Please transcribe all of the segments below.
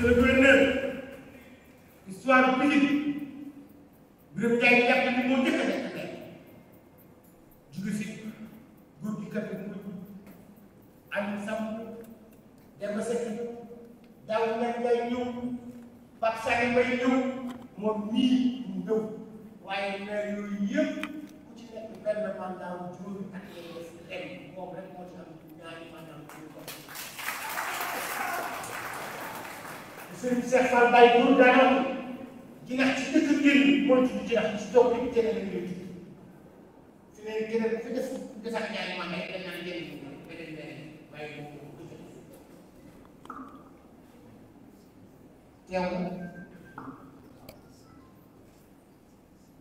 monsieur le gouverneur histoire politique Birame Ndiaye jàpp ni moo njëkk a nekk maire jóge fi góor gi kat Aliou Samb Demba Seck daaw ñaar ngay ñëw Pape Sané Mbaye ñëw moom nii ñu ñëw waaye maire yooyu yëpp ku ci nekk benn mandat bu juróomi at lay def ren moom rek moo ci am ñaari mandat bu juróomi Serigne Cheikh Fall Baye Gour daanaka jinax ci dëkk génn mooy tudd jinax ci toog bi jëlee la ñuy tudd fi ne gën a fi def defaat ñaari mandat dañ naan génn beneen beneen waaye moom teew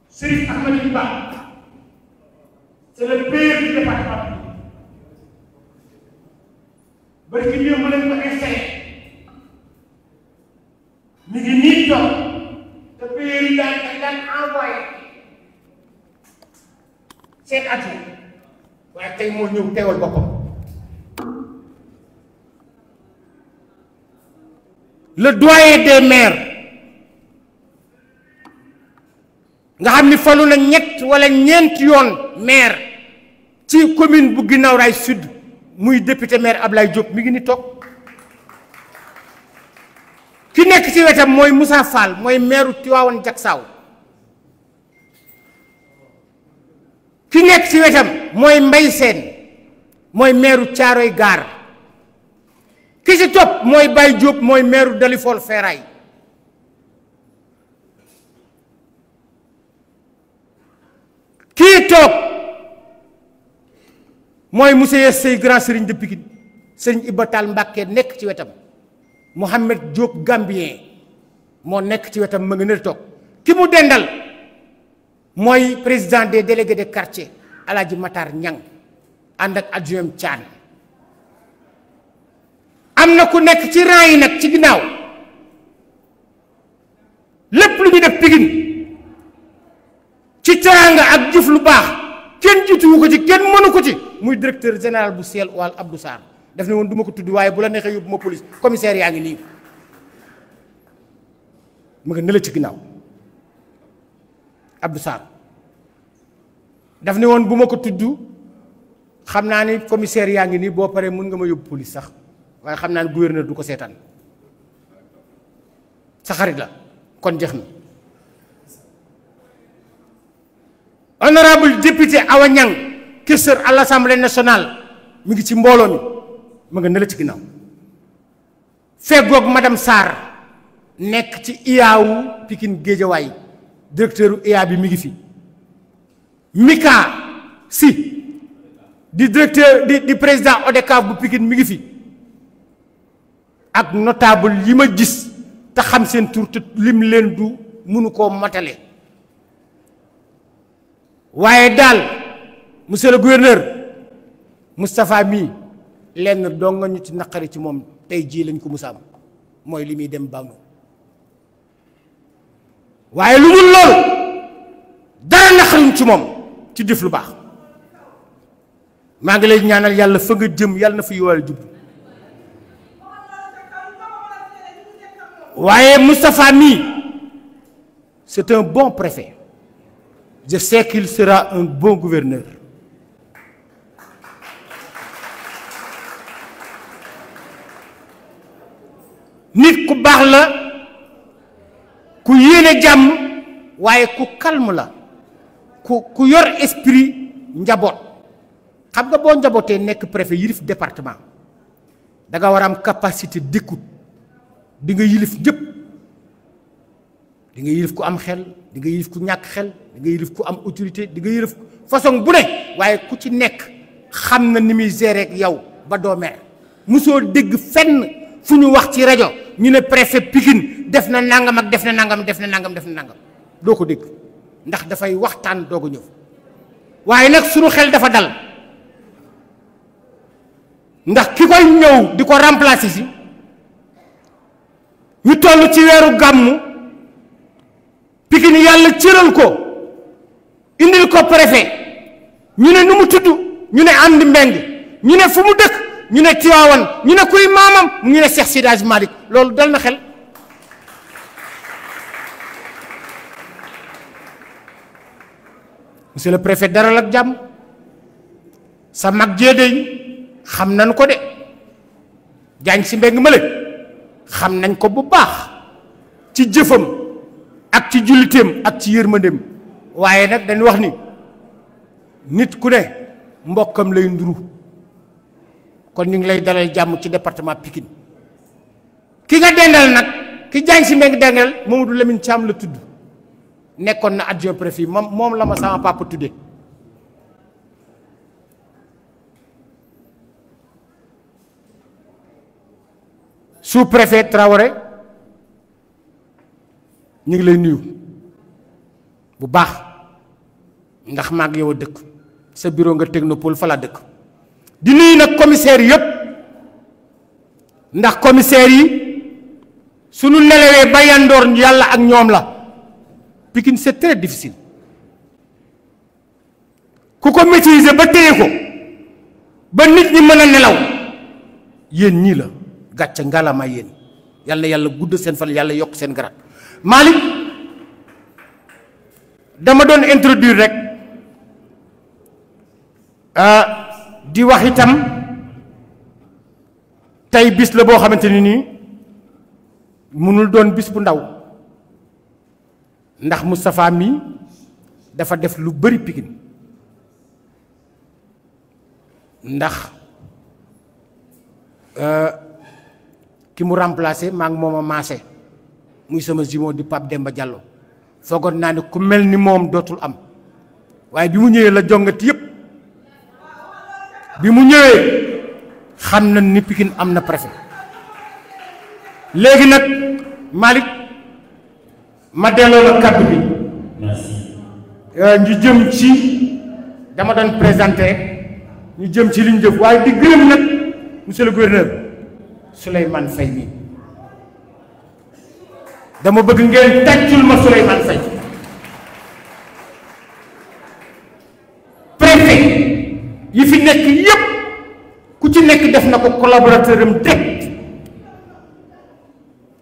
Serif Ahmadou Ba c'est le père du département bari ki ñëw ma leen ko installé mi ngi nii toog te père yi daan envoyé seen at yi waaye tey moo ñëw teewal boppam le doyen des maires nga xam ni falu na ñett wala ñeent yoon maire ci commune bu Guinaw Rail Sud muy député maire Ablaye Diop mi ngi ni toog ki nekk ci wetam mooy Moussa Fall mooy maire Tivaouane Diacksao ki nekk ci wetam mooy Mbaye Sène mooy maire Thiaroye Gare ki ci topp mooy Baye Diop mooy maire Dalifort Ferraille kii toog mooy monsieur Sey grand serigne de Pikine serigne Iba Tall Mbacké nekk ci wetam Mohamed Diop Gambien moo nekk ci wetam ma nga ne toog ki mu dendal mooy président des délégués de quartier Alaaji Matar Ñang ànd ak adjoint Thian am na ku nekk ci rang yi nag ci ginnaaw lépp lu ñu def Pikine ci teraanga ak jëf lu baax kenn jiituwu ko ci kenn mënu ko ci muy directeur général bu Seel wal Abdou Sarr def ne woon du ma ko tudd waaye bu la neexee yóbbu ma police commissaire yaa ngi nii mu nga nële ci ginnaaw Abdou Sarr daf ne woon bu ma ko tudd xam naa ni commissaire yaa ngi nii boo paree mën nga ma yóbbu police sax waaye xam naa ni gouverneur du ko seetaan sa xarit la kon jeex na honorable député Awa Niang questeur à l'Assemblée nationale mi ngi ci mbooloo mi ma nga nële ci ginnaaw feggoog madame Sarr nekk ci IAU Pikine Guédiawaye directeur IA bi mi ngi fi Mika Si di directeur di président ODCAV bu Pikine mi ngi fi ak notable yi ma gis te xam seen tur te lim leen du mënu koo matale waaye daal monsieur le gouverneur Moustapha mii lenn doo nga ñu ci naqari ci moom tey jii lañ ko musaam mooy li muy dem banu waaye lu dul loolu dara naqariñ ci moom ci def lu baax maa ngi lay ñaanal yàlla fa nga jëm yàlla na fa yowaale jub waaye Moustapha mii c'est un bon préfet je sais qu'il sera un bon gouverneur nit ku baax la ku yéene jàmm waaye ku calme la ku yor esprit njaboot xam nga boo njabootee nekk préfet yilif département da nga war a am capacité d'écoute di nga yilif ñëpp di nga yilif ku am xel di nga yilif ku ñàkk xel di nga yilif ku am autorité di nga yilif façon bu ne waaye ku ci nekk xam na ni muy gérer ak yow ba doo mer mosoo dégg fenn fu ñu wax ci rajo ñu ne préfet Pikine def na nangam ak def na nangam def na nangam def na nangam doo ko dégg ndax dafay waxtaan doog a ñëw waaye nag suñu xel dafa dal ndax ki koy ñëw di ko remplacer si ñu toll ci weeru gàmmu Pikine yàlla cëral ko indil ko préfet ñu ne nu mu tudd ñu ne Amdi Mbeng ñu ne fu mu dëkk ñu ne Tiwaawan ñu ne kuy maamam ñu ne Cheikh Seydi Hadji Malick loolu dal na xel monsieur le préfet daral ak jàmm sa mag jéedéy xam nañ ko de jaañ si mbeng mële xam nañ ko bu baax ci jëfam ak ci julliteem ak ci yërmandeem waaye nag dañ wax ni nit ku ne mbokkam lay nduru kon ñu ngi lay dalal jàmm ci département Pikine ki nga dendal nag ki jaañ si mbeng dendal Mamadou Lamine Thiam la tudd nekkoon na adjoint préfet moom la ma sama papa tuddee sous préfet Traoré ñu ngi lay nuyu bu baax ndax maag yow a dëkk sa bureau nga technopole fa la dëkk di nuyu nag commissaire yëpp ndax commissaire yi suñu nelawee ba yandoor yàlla ak ñoom la Pikine c'est très difficile ku ko maîtriser ba téye ko ba nit ñi mën a nelaw yéen ñii la gàcce ngalama yéen yàlla yàlla gudd seen fan yàlla yokk seen garat Malick dama doon introduire rek di wax itam tey bis la boo xamante ni nii mënul doon bis bu ndaw ndax Moustapha mi dafa def lu bari Pikine ndax ki mu remplacé maa ngi moom a maase muy sama jumeau di Pape Demba Diallo foogoon naa ne ku mel ni moom dootul am waaye bi mu ñëwee la jongati yëpp bi mu ñëwee xam na ni Pikine am na préfet léegi nag Malick ma delloo la kàddu bi. merci. ñu jëm ci dama doon présenté rek ñu jëm ci li ñu jëf waaye di gërëm nag monsieur le gouverneur Souleymane Faye mi dama bëgg ngeen tàccul ma Souleymane Faye préfet yi fi nekk yépp ku ci nekk def na ko collaborateur am direct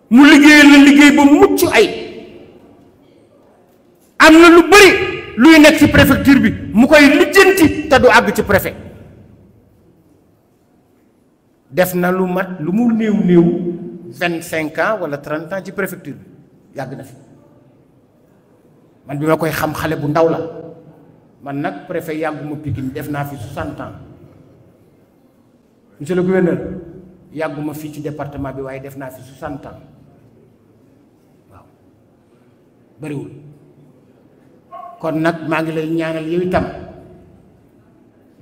mu liggéeyal la liggéey ba mucc ay am na lu bari luy nekk ci préfecture bi mu koy lijjanti te du àgg ci préfet def na lu mat lu mu néew 25 ans wala 30 ans ci préfecture bi yàgg na fi man bi ma koy xam xale bu ndaw la man nag préfet yàgguma Pikine def naa fi 60 ans monsieur le gouverneur yàgguma fii ci département bi waaye def naa fi 60 ans waaw bariwul kon nag maa ngi lay ñaanal yow itam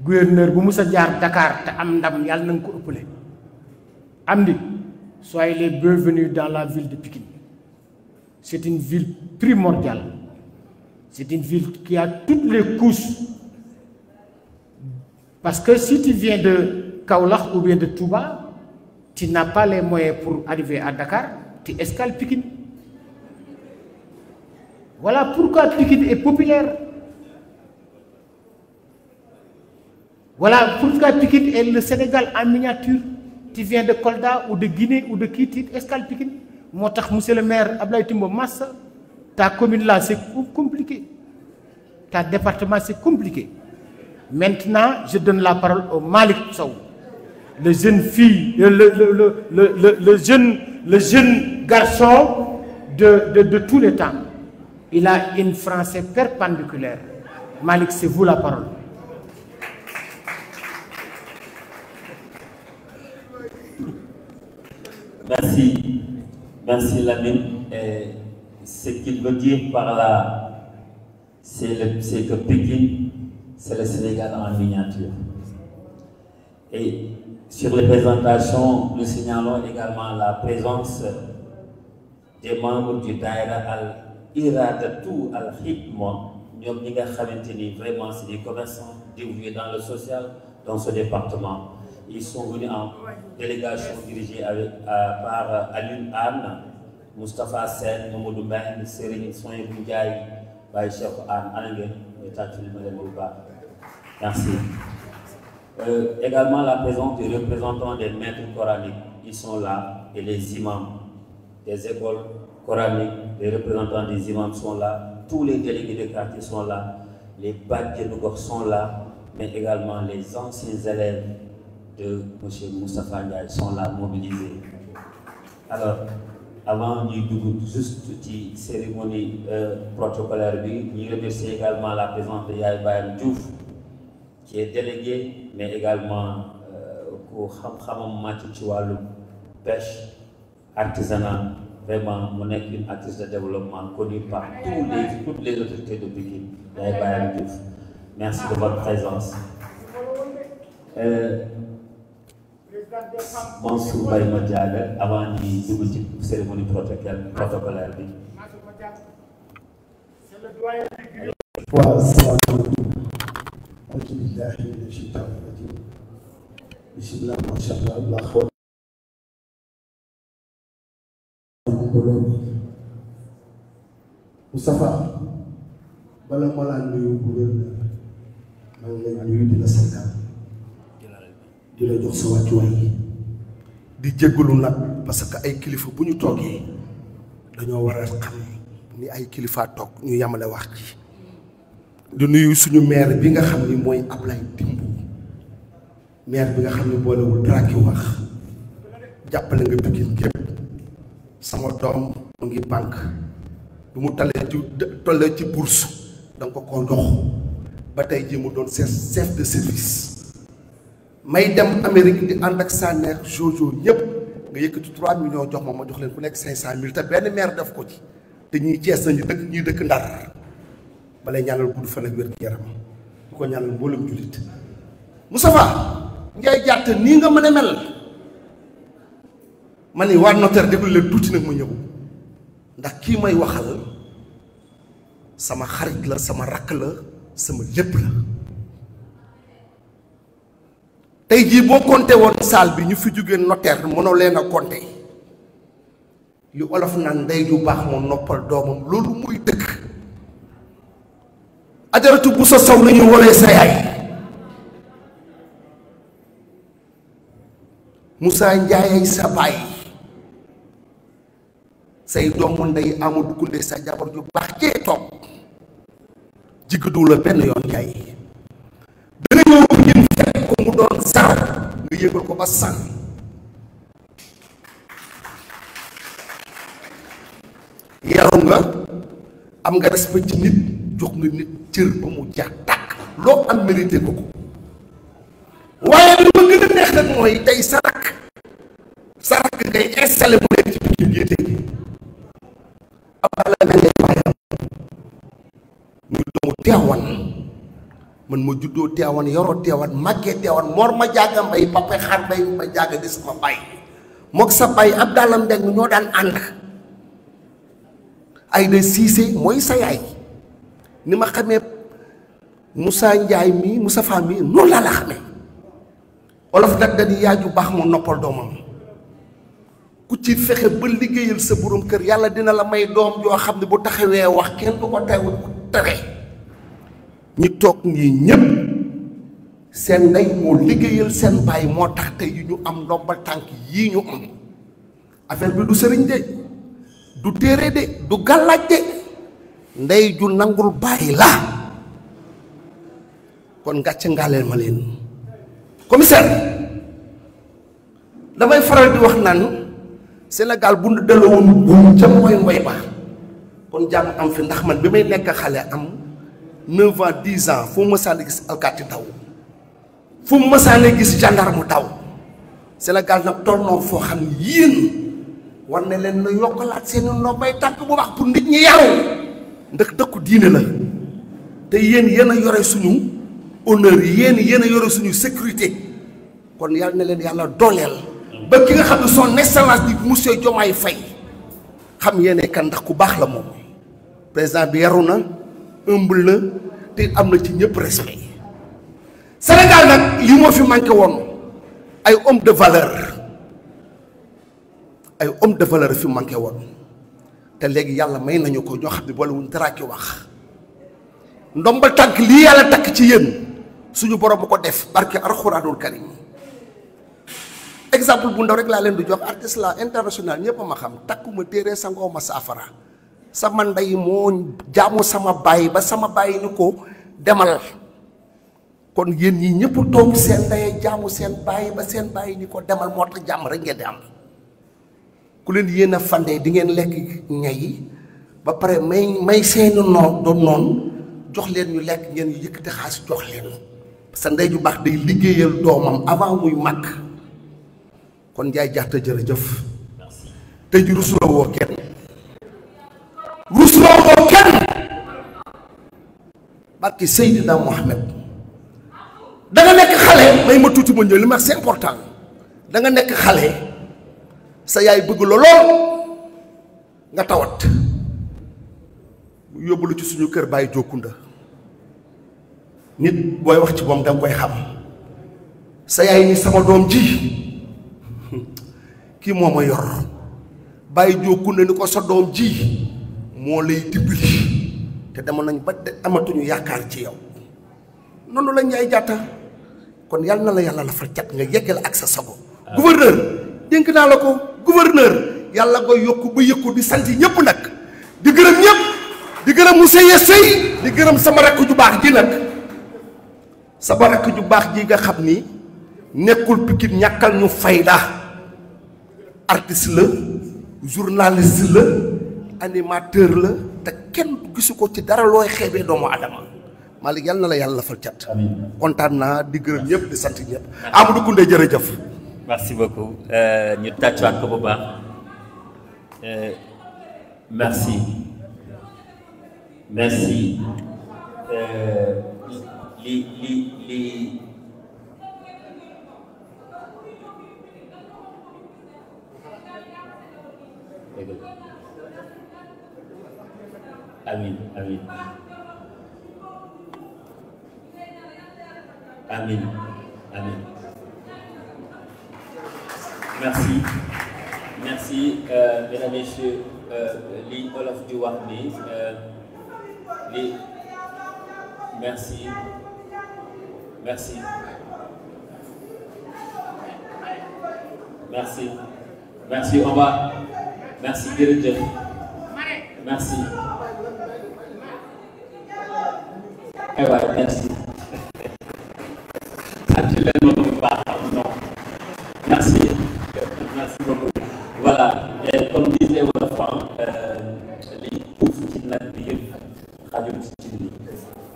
gouverneur bu mus a jaar Dakar te am ndam yàlla na nga ko ëppale am di soyez les bienvenus dans la ville de Pikine c'est une ville primordiale c'est une ville qui a toutes les couches parce que si tu viens de Kaolack ou bien de Touba tu n'as pas les moyens pour arriver à Dakar tu escales Pikine voilà pourquoi Pikine est populaire voilà pourquoi Pikine est le Sénégal en miniature tu viens de Kolda ou de Guinée ou de kii tu escales Pikine moo tax monsieur le maire Abdoulaye Timbo Massa ta commune là c'est compliqué ta département c'est compliqué maintenant je donne la parole au Malick Sow le jeune fille le jeune garçon de tous les temps il a une français perpendiculaire Malick c'est vous la parole. Merci. Merci Lamine. Et ce qu'il veut dire par là, c'est que Pikine, c'est le Sénégal en miniature. Et sur les présentations, nous signalons également la présence des membres du Daïra Al-Iradatou Al-Hikma. Ñoom ñi nga xamante ni vraiment c'est des commerçants dévoués dans le social dans ce département. Ils sont venus en délégation dirigée par Alioune Anne, Moustapha Sen, Mamadou Mbengue, Serigne Sohaibou Ndiaye, Baye Cheikh Anne, Anangé, merci. Également la présence des représentants des maîtres coraniques, ils sont là, et les imams des écoles coraniques, les représentants des imams sont là, tous les délégués de quartier sont là, les bajenu gox sont là, mais également les anciens élèves de M. Moustapha Ndiaye sont là mobilisés. Alors, avant de juste une cérémonie protocolaire, nous remercions également la présence de Yaye Bayam Diouf, qui est délégué, mais également pour Khamam pêche, artisanat. Vraiment, mon est une actrice de développement connue par toutes les autorités de Pikine. Yaye Bayam Diouf. Merci de votre présence. Mansour Mbaye Madiaga, avant de dugg ci cérémonie protocolaire bi. waaw asalaamaaleykum. alhamdulilah mina shaytaani rajiim. bisimilah macha allah. Moustapha bala ma laa nuyu gouverneur maa ngi lay nuyu di la santal di la jox sa wàccuwaay di jéggalu nag parce que ay kilifa bu ñu toogee dañoo war a xam ni ay kilifa toog ñu yamale wax ci di nuyu suñu maire bi nga xam ni mooy Ablaye Dimbu maire bi nga xam ni boolewul dara ki wax jàppale nga Pikine gépp sama doom mu ngi banque bu mu tollee ci bourse danga ko jox ba tey jii mu doon chef de service may dem Amérique di ànd ak sa neex jojo ñëpp nga yëkkati 3 millions jox ma jox leen ku nekk 500 000 te benn maire def ko ci te ñuy Cees nañu dëkk ñuy dëkk Ndar balay ñaanal gudd fan ak wér gu yaram du ko ñaanal mboolem jullit Moustapha ngay jàtt nii nga mën a mel ma ni waa notaire déglu leen tuuti nag ma ñëw ndax kii may waxal sama xarit la sama rakk la sama lépp la tey jii boo compté woon salle bi ñu fi jógee notaire mënoo leen a compté li olof naan ndey ju baax moom noppal doomam loolu muy dëkk ajaratu bu sa saw nañu wolee sa yaay Moussa Ndiaye sa baay say doomu ndey Amadou Koundé sa jabar ju baax jee toog jigadu la benn yoon yaay danga ñëw ngeen fekk ko mu doon zéro nga yëgal ko ba sànn yaru nga am nga respect ci nit jox nga nit cër ba mu jaar tàkk loo am mérité ko ko waaye li ma gën a neex nag mooy tey sa rakk ngay installé mu nekk ci Pikine gi tey abala na ngay baayam muy doomu Teewan man ma juddoo Teewan yoroo Teewan màggee Teewan moor ma jàgga mbay papa xaar mbay ma jàgga di sama bay mook sa bay ab daalam ndeng ñoo daan ànd ay de Siise mooy sa yaay ni ma xamee Moussa Ndiaye mi Moussa Fall mi noonu laa la xamee olof nag dañuy yaaju baax mu noppal doomam ku ci fexe ba liggéeyal sa borom kër yàlla dina la may doom joo xam ne bu taxawee wax kenn du ko teewul tere ñi toog ñii ñépp seen ndey moo liggéeyal seen baay moo tax tey yu ñu am ndombal tànk yii ñu am affaire bi du sëriñ de du téere de du gàllaaj de ndey ju nangul bàyyi la kon ngàcc ngaaleel ma leen commissaire damay faral di wax naan Sénégal bu ñu delloo woon buum ca mooy ba kon jàmm am fi ndax man bi may nekk xale am 9 ans 10 ans fu mu mësaan gis alkaati daw fu mu mësaan gis gendarme daw Sénégal nag toll noonu foo xam ne yéen war na leen na yokkalaat seen ndombay tànk bu baax pour nit ñi yaru ndax dëkku diine la te yéen a yore suñu honneur yéen a yore suñu sécurité kon yàlla na leen yàlla dooleel ba ki nga xam ne son excellence di monsieur Diomaye Faye xam yéene kan ndax ku baax la moom président bi yaru na humble na te am na ci ñëpp respect Sénégal nag li moo fi manqué woon ay homme de valeur fi manqué woon te léegi yàlla may nañu ko ñoo xam ne boole wuñ dara ki wax ndombal tànk lii yàlla takk ci yéen suñu borom bu ko def barke alxuraanul karim exemple bu ndaw rek laa leen di jox artiste la international ñëpp a ma xam takkuma téere sangoo ma saafara sama ndey moo jaamu sama baay ba sama baay ni ko demal kon yéen ñi ñëpp toog seen ndey jaamu seen bàyyi ba seen bàyyi ni ko demal moo tax jàmm rek ngeen di am ku leen yéen a fandee di ngeen lekk ñay ba pare may seeni noon jox leen ñu lekk ngeen yëkkati xaalis jox leen sa ndey ju baax day liggéeyal doomam avant muy màgg kon Njaay Jaata jërëjëf tey ji rusuloo woo kenn barki Seydina Mohamed da nga nekk xale may ma tuuti ma ñëw li ma c'est important da nga nekk xale sa yaay bëgg la lool nga tawat mu yóbbu la ci suñu kër bàyyi jokkunda nit booy wax ci moom danga koy xam sa yaay ni sama doom ji kii moo ma yor bàyyi jokkunda ni ko sa doom ji moo lay dimbali te dama nañ ba amatuñu yaakaar ci yow noonu la Njaay Jaata kon yàlla na la yàlla la fa cat nga yeggale ak sa sago gouverneur dénk naa la ko gouverneur yàlla nga yokku ba yëkku di sant ñëpp nag di gërëm ñëpp di gërëm monsieur Yessey di gërëm sama rakk ju baax ji nag sama rakk ju baax ji nga xam ni nekkul Pikine ñàkkal ñu fayda artiste la journaliste la animateur la te kenn gisu ko ci dara looy xeebee doomu adama Malick yàlla na la yàlla lafal cat kontaan naa di gërëm ñëpp di sant ñëpp Amadou Koundé jërëjëf merci beaucoup ñu tàccuwaat ko bu baax merci li amin merci mesdames et messieurs li olof di wax ni li merci on va merci jërëjëf merci aywa merci merci beaucoup voilà et comme disait votre femme li uuf ci nag bi yëpp xajul ci li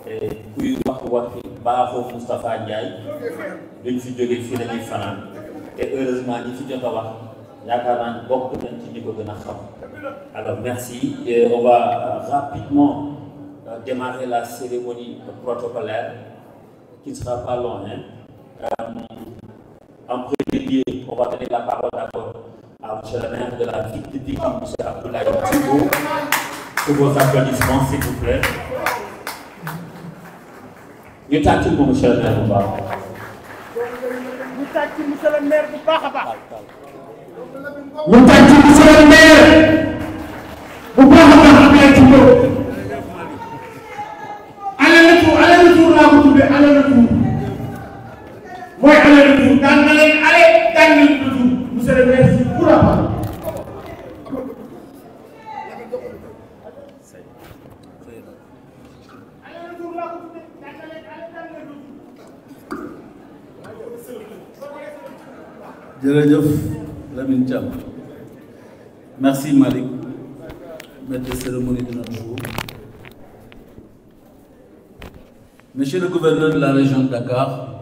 et kuy wax baaxoo Moustapha Ndiaye duñ fi jógee fii lañuy fanaan et heureusement ñi fi jot a wax yaakaar naa ni bokk nañ ci ñi ko gën a xam alors merci et on va rapidement démarrer la cérémonie protocolaire qui ne sera pas long en premier lieu on va donner la parole d'abord à monsieur le maire de la ville de Pikine monsieur Abdoulaye Thibault pour vos applaudissements s'il vous plaît ñu tàccul ko monsieur le maire bu baax ñu tàccul monsieur le maire bu baax a baax ñu tàccul monsieur le maire bu baax a baax Abdoulaye Thibault aller retour laa ko tuddee aller retour mooy aller retour daan na leen aller daan na leen retour monsieur le maire si pour la part jërëjëf Lamine Thiam merci Malick maître de cérémonie de notre jour. Monsieur le gouverneur de la région de Dakar,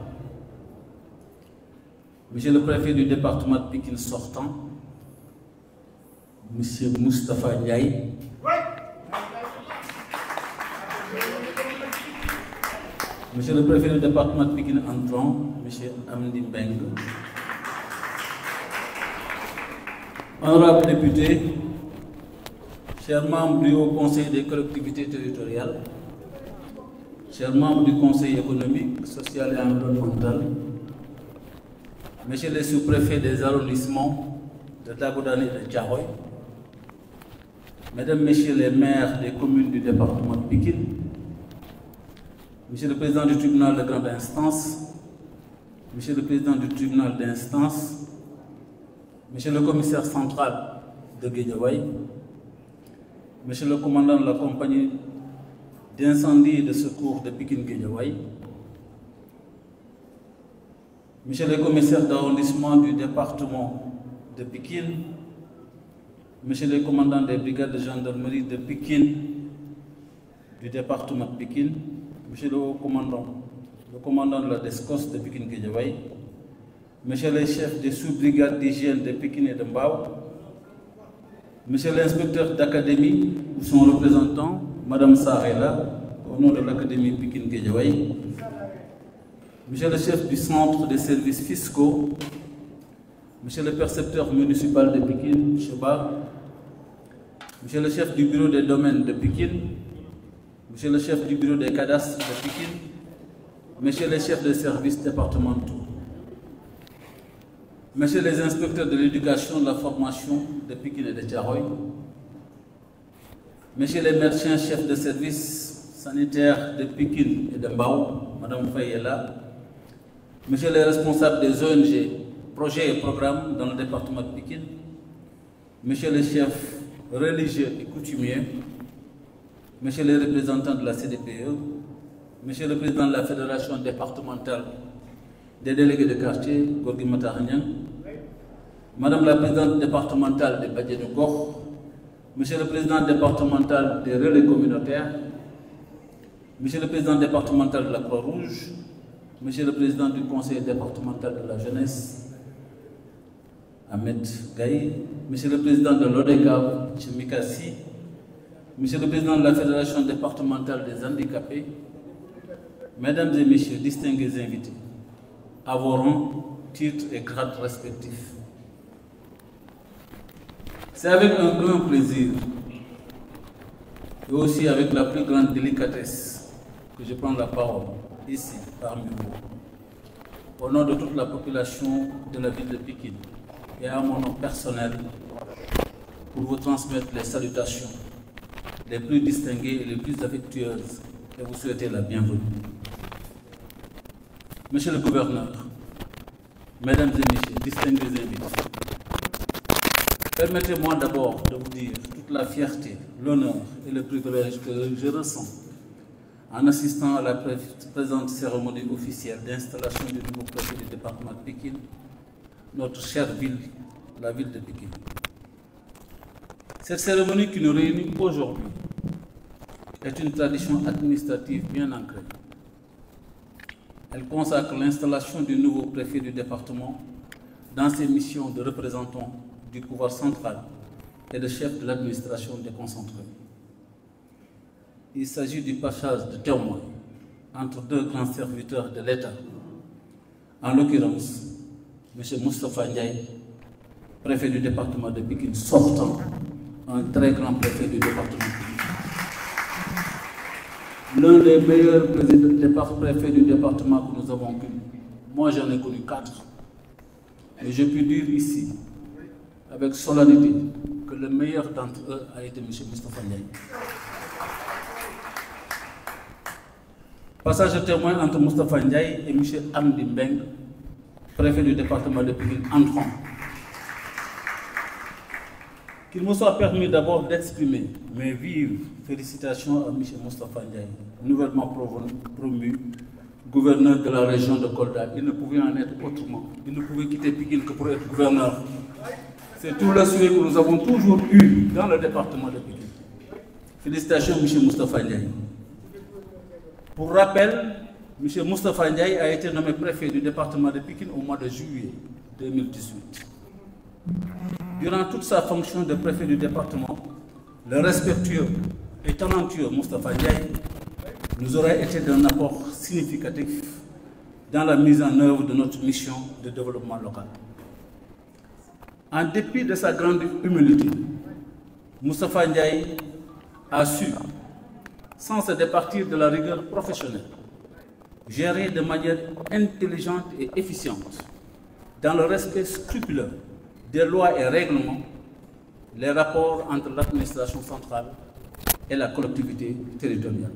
Monsieur le préfet du département de Pikine sortant, Monsieur Moustapha Ndiaye, Monsieur le préfet du département de Pikine entrant, Monsieur Amdi Mbeng, honorables députés, chers membres du Haut Conseil des collectivités territoriales, chers membres du Conseil économique, social et environnemental, messieurs les sous-préfets des arrondissements de Dagoudane et de Thiaroye, mesdames, messieurs les maires des communes du département de Pikine, monsieur le président du tribunal de grande instance, monsieur le président du tribunal d'instance, monsieur le commissaire central de Guédiawaye, monsieur le commandant de la compagnie d'incendie et de secours de Pikine-Guédiawaye, Monsieur le commissaire d'arrondissement du département de Pikine, Monsieur le commandant des brigades de gendarmerie de Pikine, du département de Pikine, Monsieur le commandant de la DESCOS de Pikine-Guédiawaye, Monsieur le chef des sous-brigades d'hygiène de Pikine et de Mbao, Monsieur l'inspecteur d'académie ou son représentant, Madame Sarela, au nom de l'académie Pikine-Guédiawaye, Monsieur le chef du centre des services fiscaux, Monsieur le percepteur municipal de Pikine, Cheba, Monsieur le chef du bureau des domaines de Pikine, Monsieur le chef du bureau des cadastres de Pikine, Monsieur les chefs des services départementaux, Monsieur les inspecteurs de l'éducation et de la formation de Pikine et de Thiaroye, Monsieur les médecins chefs de service sanitaire de Pikine et de Mbao, Madame Fayela, Monsieur les responsables des ONG, projets et programmes dans le département de Pikine, Monsieur les chefs religieux et coutumiers, Monsieur les représentants de la CDPE, Monsieur le président de la Fédération départementale des délégués de quartier, Gorgui Mataragnan, Madame la présidente départementale de Badianoukor, Monsieur le président départemental des relais communautaires, Monsieur le président départemental de la Croix-Rouge, Monsieur le président du conseil départemental de la jeunesse, Ahmed Gaï, Monsieur le président de l'ODECAV, Chemikassi, Monsieur le président de la Fédération départementale des handicapés, Mesdames et Messieurs, distingués invités, à vos rangs, titres et grades respectifs. C'est avec un grand plaisir et aussi avec la plus grande délicatesse que je prends la parole ici, parmi vous, au nom de toute la population de la ville de Pikine et à mon nom personnel, pour vous transmettre les salutations les plus distinguées et les plus affectueuses et vous souhaiter la bienvenue. Monsieur le gouverneur, Mesdames et Messieurs, distingués invités, permettez-moi d'abord de vous dire toute la fierté, l'honneur et le privilège que je ressens en assistant à la présente cérémonie officielle d'installation du nouveau préfet du département de Pikine, notre chère ville, la ville de Pikine. Cette cérémonie qui nous réunit aujourd'hui est une tradition administrative bien ancrée. Elle consacre l'installation du nouveau préfet du département dans ses missions de représentant du pouvoir central et de chef de l'administration déconcentrée. Il s'agit du passage de témoin entre deux grands serviteurs de l'État, en l'occurrence M. Moustapha Ndiaye, préfet du département de Pikine sortant, un très grand préfet du département de Pikine. L'un des meilleurs préfets du département que nous avons connu. Moi, j'en ai connu 4. Et je puis dire ici, avec solennité, que le meilleur d'entre eux a été M. Moustapha Ndiaye. Passage de témoin entre Moustapha Ndiaye et M. Amdi Mbeng, préfet du département de Pikine, entrant. Qu'il me soit permis d'abord d'exprimer mes vives félicitations à M. Moustapha Ndiaye, nouvellement promu gouverneur de la région de Kolda. Il ne pouvait en être autrement. Il ne pouvait quitter Pikine que pour être gouverneur. C'est tout le souhait que nous avons toujours eu dans le département de Pikine. Félicitations M. Moustapha Ndiaye. Pour rappel, M. Moustapha Ndiaye a été nommé préfet du département de Pikine au mois de juillet 2018. Durant toute sa fonction de préfet du département, le respectueux et talentueux Moustapha Ndiaye nous aurait été d'un apport significatif dans la mise en œuvre de notre mission de développement local. En dépit de sa grande humilité, Moustapha Ndiaye a su, sans se départir de la rigueur professionnelle, gérer de manière intelligente et efficiente, dans le respect scrupuleux des lois et règlements, les rapports entre l'administration centrale et la collectivité territoriale.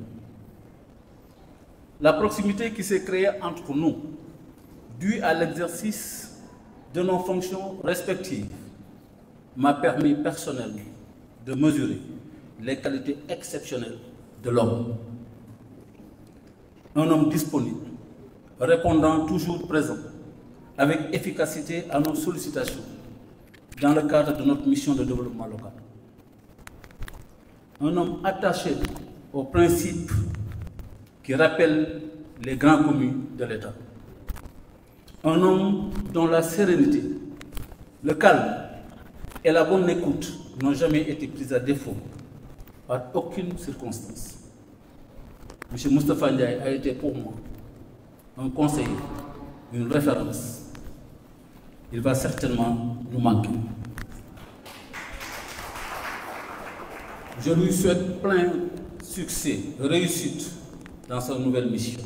La proximité qui s'est créée entre nous, due à l'exercice de nos fonctions respectives, m'a permis personnellement de mesurer les qualités exceptionnelles de l'homme un homme disponible, répondant toujours présent, avec efficacité à nos sollicitations, dans le cadre de notre mission de développement local. Un homme attaché aux principes qui rappellent les grands communs de l'État. Un homme dont la sérénité, le calme et la bonne écoute n'ont jamais été pris à défaut par aucune circonstance. M. Moustapha Ndiaye a été pour moi un conseiller, une référence. Il va certainement nous manquer. Je lui souhaite plein succès, réussite dans sa nouvelle mission.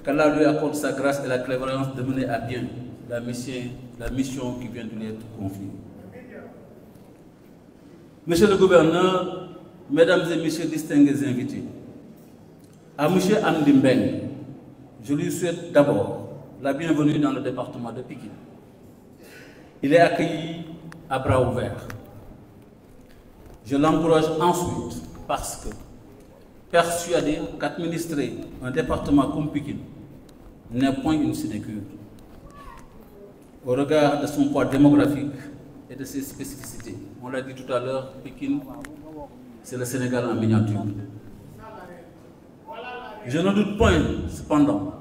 Qu'Allah lui accorde sa grâce et la clairvoyance de mener à bien la mission qui vient de lui être confiée. Monsieur le gouverneur, mesdames et messieurs distingués invités, à M. Amdi Mbeng, je lui souhaite d'abord la bienvenue dans le département de Pikine. Il est accueilli à bras ouverts. Je l'encourage ensuite parce que, persuadé qu'administrer un département comme Pikine n'est point une sinécure. Au regard de son poids démographique et de ses spécificités, on l'a dit tout à l'heure, Pikine, c'est le Sénégal en miniature. Je ne doute point, cependant,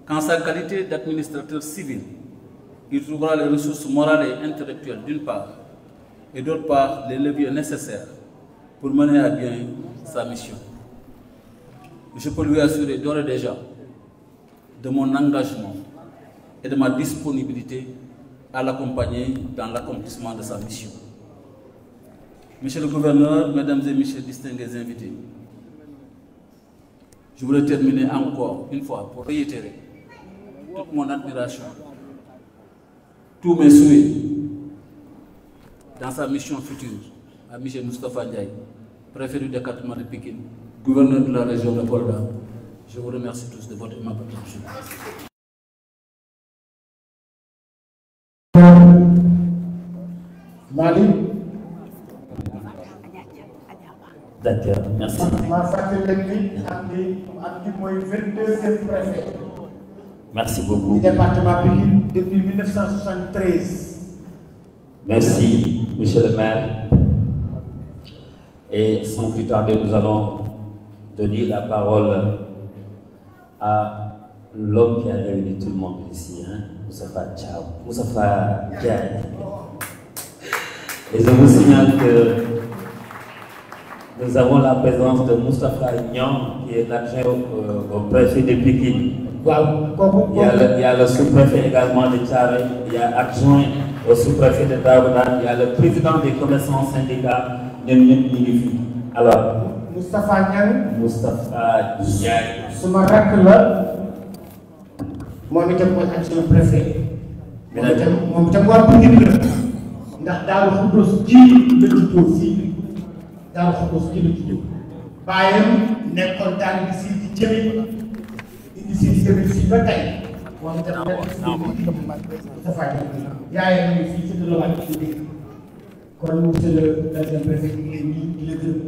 qu'en sa qualité d'administrateur civil, il trouvera les ressources morales et intellectuelles d'une part, et d'autre part les leviers nécessaires pour mener à bien sa mission. Je peux lui assurer d'ores et déjà de mon engagement et de ma disponibilité à l'accompagner dans l'accomplissement de sa mission. Monsieur le gouverneur, mesdames et messieurs distingués invités, je voulais terminer encore une fois pour réitérer toute mon admiration, tous mes souhaits dans sa mission future à M. Moustapha Ndiaye, préfet du département de Pikine, gouverneur de la région de Kolda. Je vous remercie tous de votre aimable attention. Mali. D'accord, merci. Merci beaucoup. Du département Pikine depuis 1973. Merci, monsieur le maire. Et sans plus tarder, nous allons donner la parole à l'homme qui a réuni tout le monde ici, hein? Moustapha Ndiaye. Et je vous signale que nous avons la présence de Moustapha Niang, qui est l'adjoint au préfet de Pikine. Il y a le sous-préfet également de Thiaroye, il y a adjoint au sous-préfet de Daouda, il y a le président des commerçants syndicats. Alors, Moustapha Niang. Moustapha Ndiaye. suma rakk la moom itam mooy adjoint préfet. moom itam waa Pikine la ndax Daaru Xudoos ji la juddoo fii Daaru Xudoos ji la juddoo baayam nekkoon taalibe si di jëme indi si di jëme fii ba tey moom itam nekk si Moustapha Niang yaayam ngi fii ci Dóor ci dégg kon monsieur le préfet ñu ngi leen di la gërëm.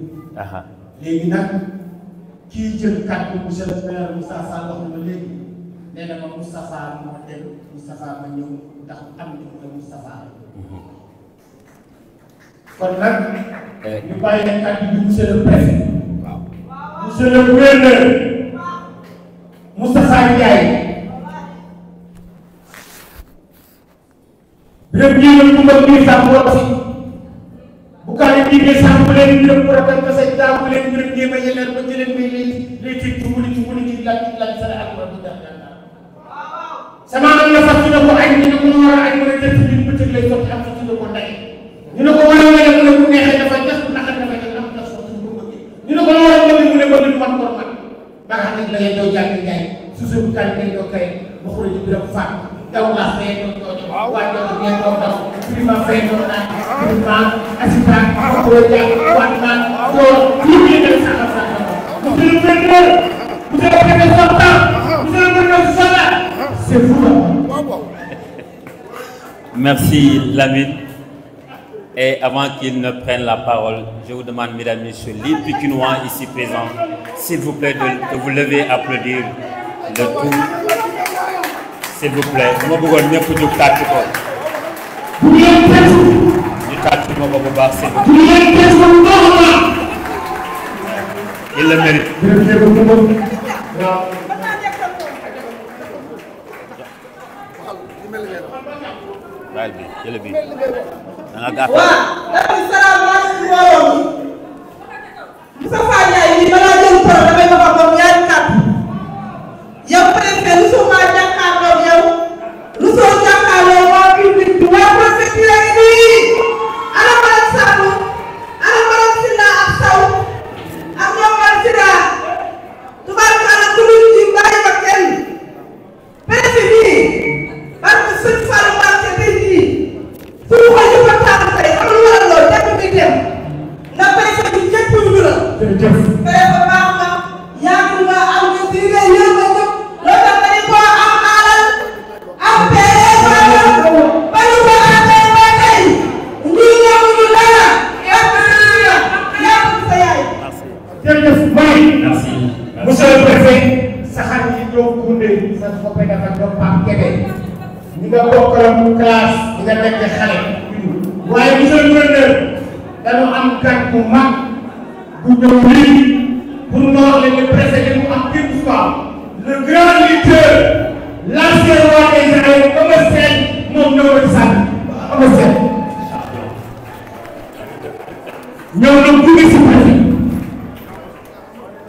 léegi nag kii jël kàddu monsieur le maire Moussa Fall wax na ma léegi nee na ma Moustapha moo dem Moustapha ma ñëw ndax am na ko Moustapha kon nag ñu bàyyi leen kàddu bi monsieur le préfet. monsieur le gouverneur Moustapha Ndiaye. béréb bii la ñu mën bii sax boo si bu kaale bii de sax bu leen gërëm pour rafet ba say daa bu leen gërëm jéem a yeneen ba jëleen may lay ci laaj sa ak wa di def sama am na fas ñu ne ko añ ñu ne ko war a añ mën a def ñu bëccëg lay sotti am sotti ko ndey ñu ne ko war a ngeen mu ne bu neexee dafa def bu naqar dafa def am na sotti ko bëgg ñu ne ko war a ngeen mu ne bëgg ñu man ko man ba nga xam ne la ngeen doo jàng jaay su su bu kaale ngeen doo kay ba xure ji biram faat daw laa fee doon doon waa doon ngeen doon daw prima fee doon naan prima assistant xure jàng waat naan door yëpp yi ngeen sax sax monsieur le gouverneur monsieur le préfet sortant monsieur le gouverneur sortant c'est vous là. Merci Lamine. Et avant qu'ils ne prennent la parole, je vous demande, mesdames et messieurs, les Pikinois ici présents, s'il vous plaît, de vous lever, applaudir le tout. S'il vous plaît. Je vous demande de vous tâcher. Il le mérite.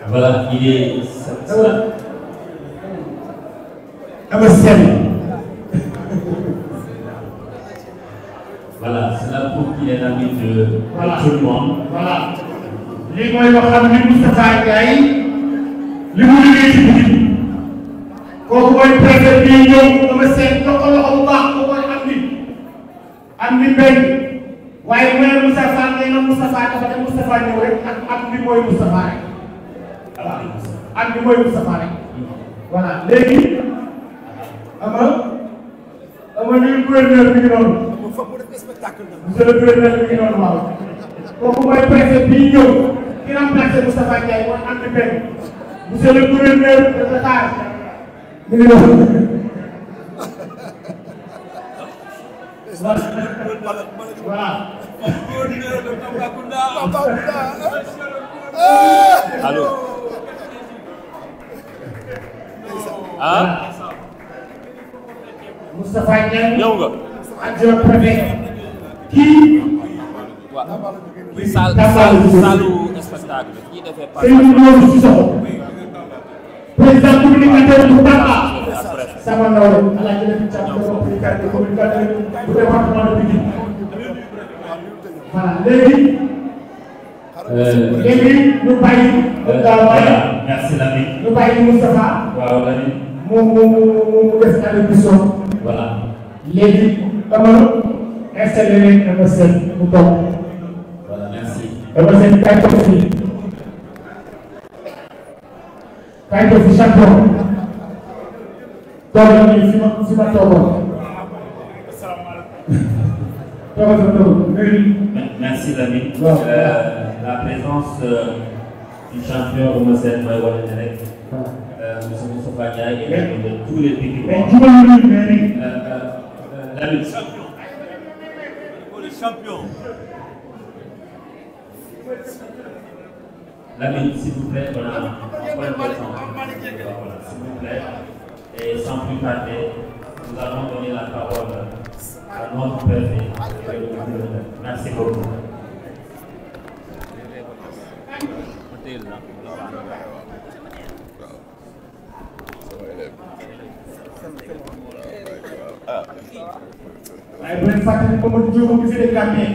Voilà, il est... Voilà, cela prouve qu'il est l'ami de tout le monde. Voilà. Li mooy waxam ni Moustapha Ndiaye li mu liggéey ci Pikine kooku mooy préfet bi ñëw dama seet loxo bu baax ko mooy am ni benn waaye mu ne Moustapha nee na Moustapha dafa dem Moustapha ñëw rek ak am ni mooy Moustapha rek voilà am ni mooy Moustapha rek voilà léegi ama ñu gouverneur bi ngi noonu monsieur le gouverneur bi ngi noonu waaw kooku mooy préfet bi ñëw ki remplacé Moustapha Ndiaye mooy am ni benn monsieur le gouverneur de Dakar mi ngi noonu voilà. Allô. Ah. Moustapha Ndiaye. ñëw nga. adjoint préfet. kii. waaw. salu spectacle bi kii defee par président communicateur bu Tamba. sama nawle Alaaji Lamin Thiam communicateur bu département de Pikine. voilà léegi ñu bàyyi. merci Lamine. ñu bàyyi Moustapha. waaw Lamine. mu def allocution. voilà. léegi dama installé leen dama seet mu toog. voilà merci. dama seet kaay toog fii. kaay toog fi champion. toog nañu fi ma toogoon. Merci Lamine. La présence du champion Eumeu Sène mooy wane ne rek monsieur Moustapha Ndiaye est l'ami de tous les Pikinois. Lamine. Lamine, s'il vous plaît, on a un point de temps. Voilà, s'il vous plaît. Et sans plus tarder, nous allons donner la parole à notre préfet. Merci beaucoup. waaye bu leen fàttali ne Mamadou Diop bi fi de Gambien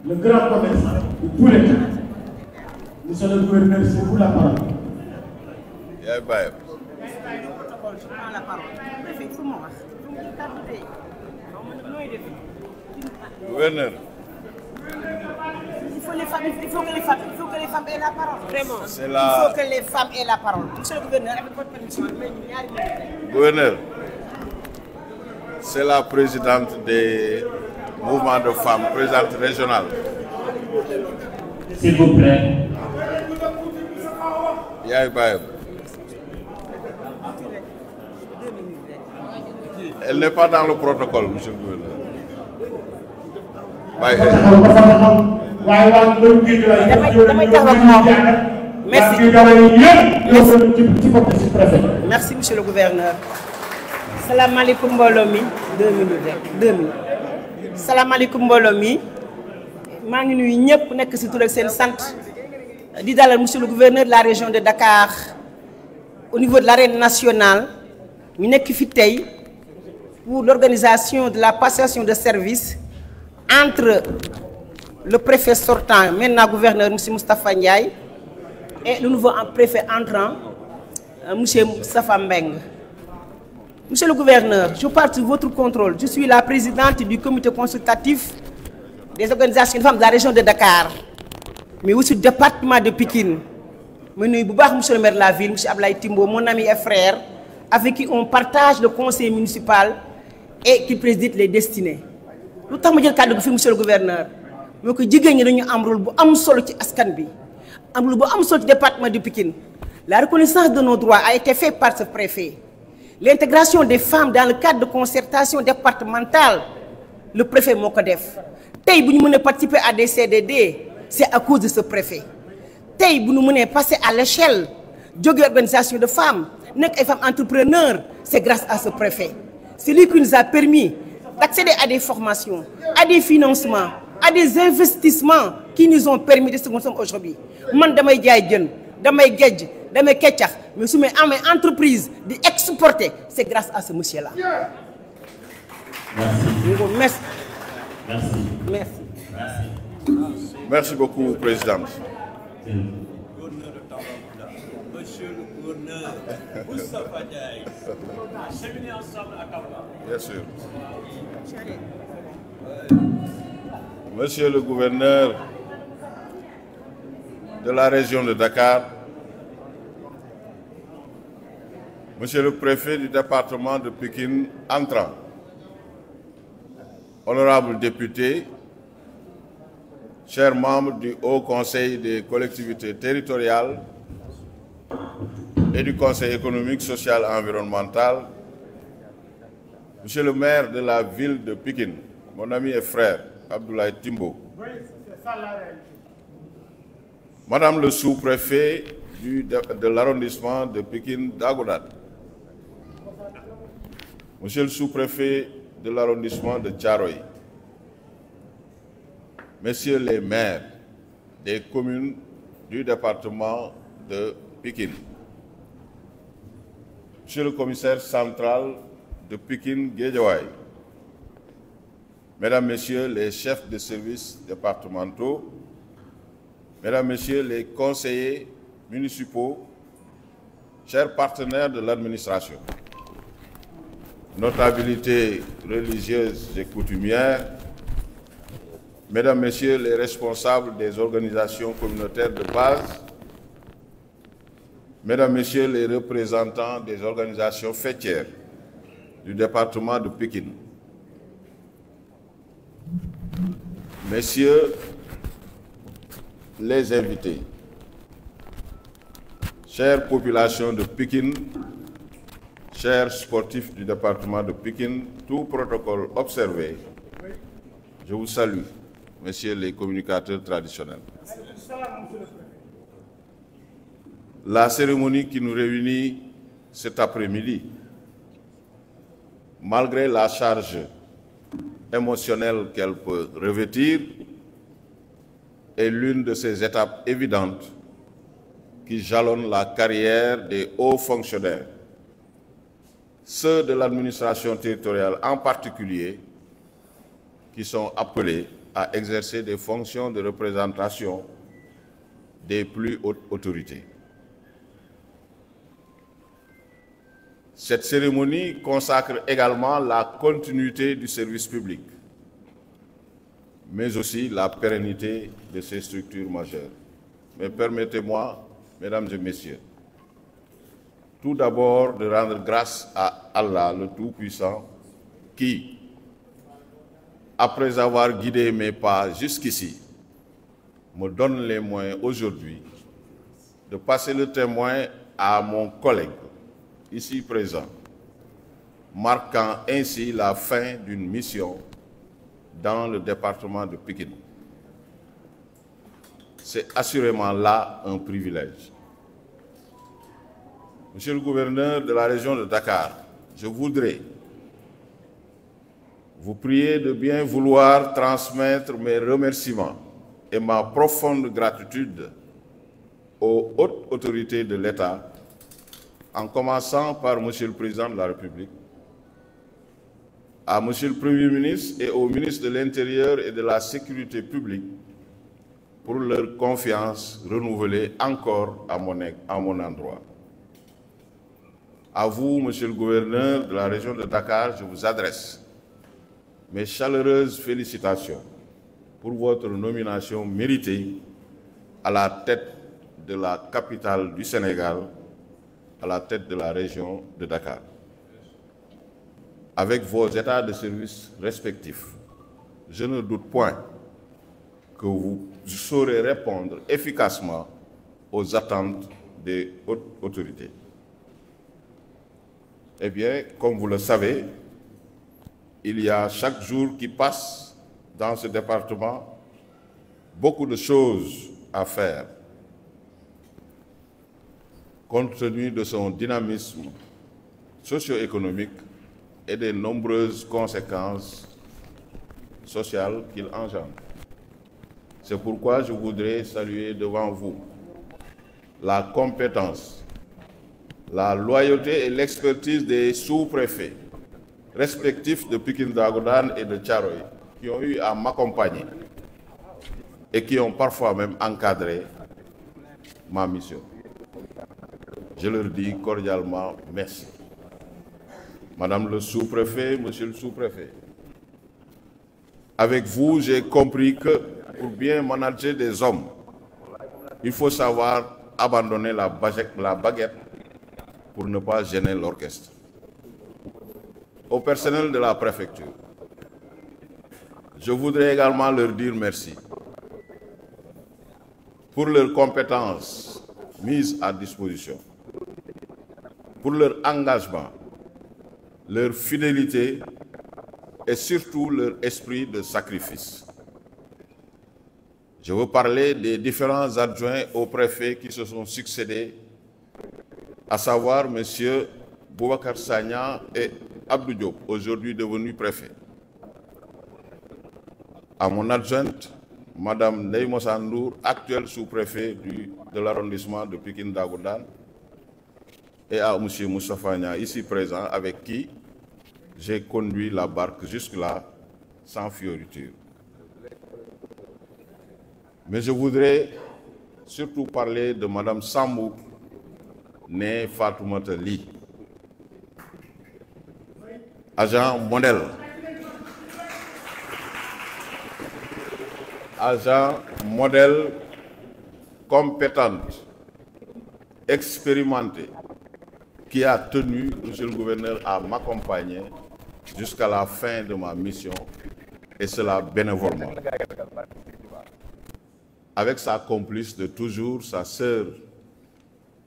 le grand commerçant de tous les temps. Monsieur le gouverneur, c'est vous la parole. yaay bàyyam. Gouverneur. Il faut que les femmes aient la parole. Vraiment. C'est Il faut que les femmes aient la parole. Monsieur le gouverneur, avec votre permission, Gouverneur, c'est la présidente des mouvement de femmes, présidente régionale. S'il vous plaît. Yaay Bayam. Elle n'est pas dans le protocole, monsieur le gouverneur. Merci, monsieur le gouverneur. Salam alaikum Bolomi. 2 minutes. Salam alaikum Bolomi. maa ngi nuyu ñëpp nekk ci tur ak seen sant di dalal monsieur le gouverneur de la région de Dakar au niveau de l'arène nationale ñu nekk fi tey pour l'organisation de la passation de service entre le préfet sortant, maintenant gouverneur monsieur Moustapha Ndiaye, et le nouveau préfet entrant monsieur Moustapha Mbeng. Monsieur le gouverneur, je parle sous votre contrôle. Je suis la présidente du comité consultatif des organisations de femmes de la région de Dakar, mais aussi du département de Pikine. Je suis monsieur le maire de la ville, monsieur Ablaye Timbo, mon ami et frère, avec qui on partage le conseil municipal et qui préside les destinées. Lu tax ma jël kàddu gi fi monsieur le gouverneur moo ko jigéen ñi dañu am rôle bu am solo ci askan bi am rôle bu am solo ci département de Pikine. La reconnaissance de nos droits a été faite par ce préfet. L'intégration des femmes dans le cadre de concertation départementale, le préfet moo ko def. Tey bu ñu mënee participer à des CDD, c'est à cause de ce préfet. Tey bu ñu mënee passer à l'échelle jóge organisation de femmes nekk ay femmes entrepreneurs, c'est grâce à ce préfet. C'est lui qui nous a permis d'accéder à des formations, à des financements, à des investissements qui nous ont permis de ce que nous sommes aujourd'hui. Man damay jaay jën, damay géej, damay keccax, mais su may amee entreprise di exporter, c'est grâce à ce monsieur-là. Merci. Merci beaucoup, présidente. Monsieur le gouverneur, Moustapha Ndiaye, cheminer ensemble à Kaolack. Bien sûr. Monsieur le gouverneur de la région de Dakar, Monsieur le préfet du département de Pikine entrant, honorables députés, chers membres du Haut Conseil des collectivités territoriales et du Conseil économique, social et environnemental, Monsieur le maire de la ville de Pikine, mon ami et frère Abdoulaye Timbo, Madame le sous-préfet de l'arrondissement de Pikine-Dagoudane, Monsieur le sous-préfet de l'arrondissement de Thiaroye, Messieurs les maires des communes du département de Pikine, Monsieur le commissaire central de Pikine-Guédiawaye, Mesdames, Messieurs les chefs de services départementaux, Mesdames, Messieurs les conseillers municipaux, chers partenaires de l'administration, notabilités religieuses et coutumières, Mesdames, Messieurs les responsables des organisations communautaires de base, Mesdames, Messieurs les représentants des organisations fêtières du département de Pikine, Messieurs les invités, chères populations de Pikine, chers sportifs du département de Pikine, tout protocole observé, je vous salue, messieurs les communicateurs traditionnels. La cérémonie qui nous réunit cet après-midi, malgré la charge émotionnelle qu'elle peut revêtir, est l'une de ces étapes évidentes qui jalonnent la carrière des hauts fonctionnaires, ceux de l'administration territoriale en particulier, qui sont appelés à exercer des fonctions de représentation des plus hautes autorités. Cette cérémonie consacre également la continuité du service public, mais aussi la pérennité de ces structures majeures. Mais permettez-moi, mesdames et messieurs, tout d'abord de rendre grâce à Allah, le Tout-Puissant, qui, après avoir guidé mes pas jusqu'ici, me donne les moyens aujourd'hui de passer le témoin à mon collègue, ici présent, marquant ainsi la fin d'une mission dans le département de Pikine. C'est assurément là un privilège. Monsieur le gouverneur de la région de Dakar, je voudrais vous prier de bien vouloir transmettre mes remerciements et ma profonde gratitude aux hautes autorités de l'État, en commençant par Monsieur le Président de la République, à Monsieur le Premier ministre et au ministre de l'Intérieur et de la Sécurité publique pour leur confiance renouvelée encore à mon endroit. À vous, Monsieur le gouverneur de la région de Dakar, je vous adresse mes chaleureuses félicitations pour votre nomination méritée à la tête de la capitale du Sénégal, à la tête de la région de Dakar. Avec vos états de service respectifs, je ne doute point que vous saurez répondre efficacement aux attentes des hautes autorités. Eh bien, comme vous le savez, il y a chaque jour qui passe dans ce département beaucoup de choses à faire. Compte tenu de son dynamisme socio-économique et des nombreuses conséquences sociales qu'il engendre. C'est pourquoi je voudrais saluer devant vous la compétence, la loyauté et l'expertise des sous-préfets respectifs de Pikine Dagoudane et de Thiaroye, qui ont eu à m'accompagner et qui ont parfois même encadré ma mission. Je leur dis cordialement merci. Madame le sous-préfet, monsieur le sous-préfet, avec vous, j'ai compris que pour bien manager des hommes, il faut savoir abandonner la baguette pour ne pas gêner l'orchestre. Au personnel de la préfecture, je voudrais également leur dire merci pour leurs compétences mises à disposition, pour leur engagement, leur fidélité et surtout leur esprit de sacrifice. Je veux parler des différents adjoints au préfet qui se sont succédés, à savoir M. Boubacar Sagna et Abdou Diop, aujourd'hui devenu préfet. À mon adjointe, Mme Neymo Sandour, actuelle sous-préfet de l'arrondissement de Pikine Dagoudane, et à M. Moustapha Nia, ici présent, avec qui j'ai conduit la barque jusque-là sans fioriture. Mais je voudrais surtout parler de Mme Sambou, née Fatoumata Ly, agent modèle compétente, expérimentée, qui a tenu, monsieur le gouverneur, à m'accompagner jusqu'à la fin de ma mission, et cela bénévolement. Avec sa complice de toujours, sa sœur,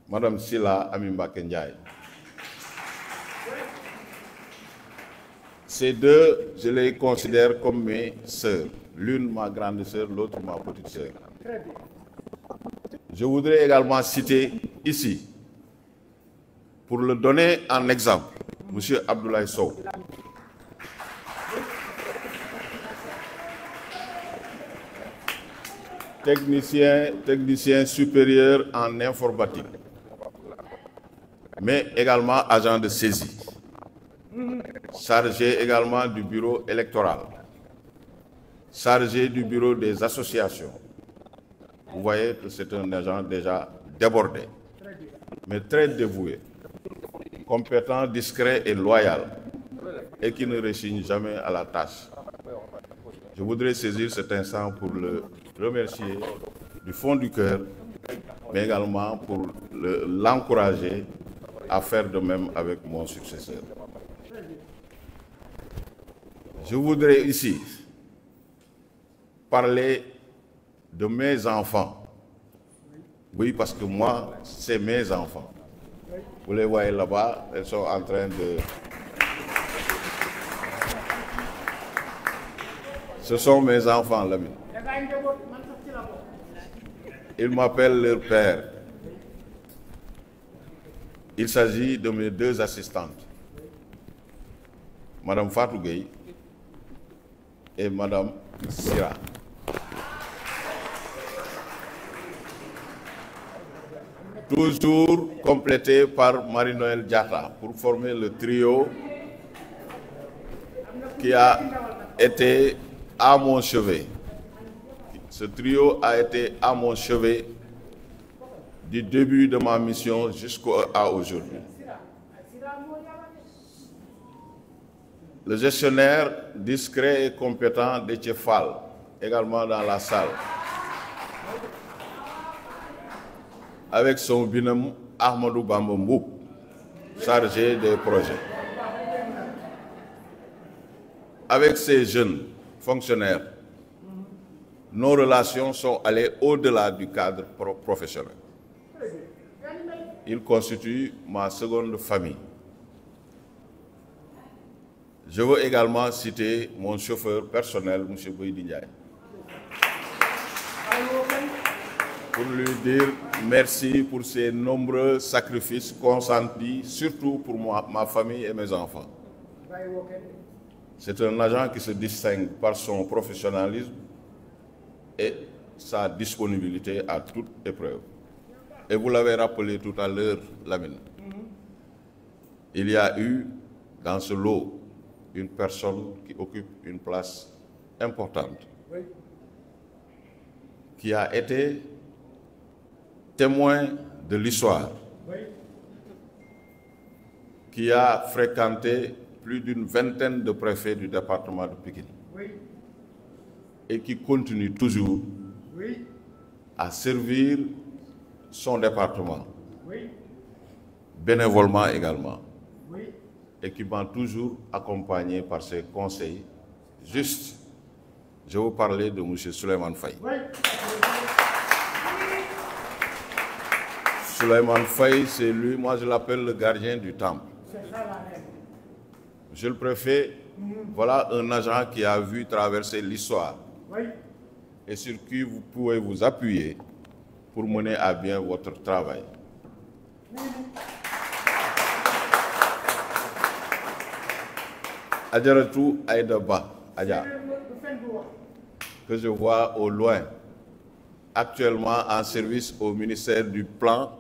Madame Sila Amimba Kendiaye. Ces deux, je les considère comme mes sœurs. L'une ma grande sœur, l'autre ma petite sœur. Je voudrais également citer ici, pour le donner en exemple, M. Abdoulaye Sow. Technicien supérieur en informatique, mais également agent de saisie, chargé également du bureau électoral, chargé du bureau des associations. Vous voyez que c'est un agent déjà débordé, mais très dévoué, compétent, discret et loyal, et qui ne rechigne jamais à la tâche. Je voudrais saisir cet instant pour le remercier du fond du cœur, mais également pour l'encourager à faire de même avec mon successeur. Je voudrais ici parler de mes enfants. Oui, parce que moi, c'est mes enfants. Vous les voyez là-bas, elles sont en train de... Ce sont mes enfants, Lamine. Ils m'appellent leur père. Il s'agit de mes deux assistantes, Madame Fatou Gueye et Madame Sira. Toujours complété par Marie-Noël Diatta pour former le trio qui a été à mon chevet. Ce trio a été à mon chevet du début de ma mission jusqu'à aujourd'hui. Le gestionnaire discret et compétent de Tchefal, également dans la salle, avec son binôme Ahmadou Bamba Mboup, chargé des projets. Avec ces jeunes fonctionnaires, nos relations sont allées au-delà du cadre professionnel. Ils constituent ma seconde famille. Je veux également citer mon chauffeur personnel, M. Boydi Ndiaye, pour lui dire merci pour ses nombreux sacrifices consentis, surtout pour moi, ma famille et mes enfants. C'est un agent qui se distingue par son professionnalisme et sa disponibilité à toute épreuve. Et vous l'avez rappelé tout à l'heure, Lamine, il y a eu dans ce lot une personne qui occupe une place importante, qui a été témoin de l'histoire, qui a fréquenté plus d'une vingtaine de préfets du département de Pikine et qui continue toujours à servir son département, bénévolement également, et qui m'a toujours accompagné par ses conseils. Juste, je vous parlais de M. Souleymane Faye. Souleymane Faye, c'est lui, moi je l'appelle le gardien du temple. Monsieur le préfet, voilà un agent qui a vu traverser l'histoire et sur qui vous pouvez vous appuyer pour mener à bien votre travail. Adjaratou Aïdaba, Adja, que je vois au loin, actuellement en service au ministère du Plan,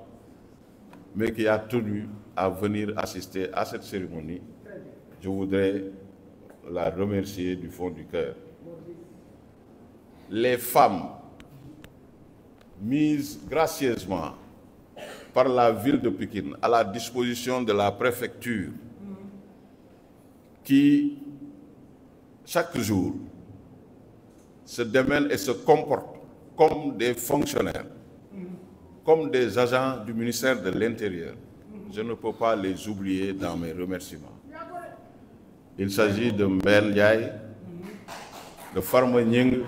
mais qui a tenu à venir assister à cette cérémonie. Je voudrais la remercier du fond du cœur. Les femmes mises gracieusement par la ville de Pikine à la disposition de la préfecture, qui chaque jour se démènent et se comportent comme des fonctionnaires, comme des agents du ministère de l'Intérieur. Je ne peux pas les oublier dans mes remerciements. Il s'agit de Mben Ndiaye, de Farma Nying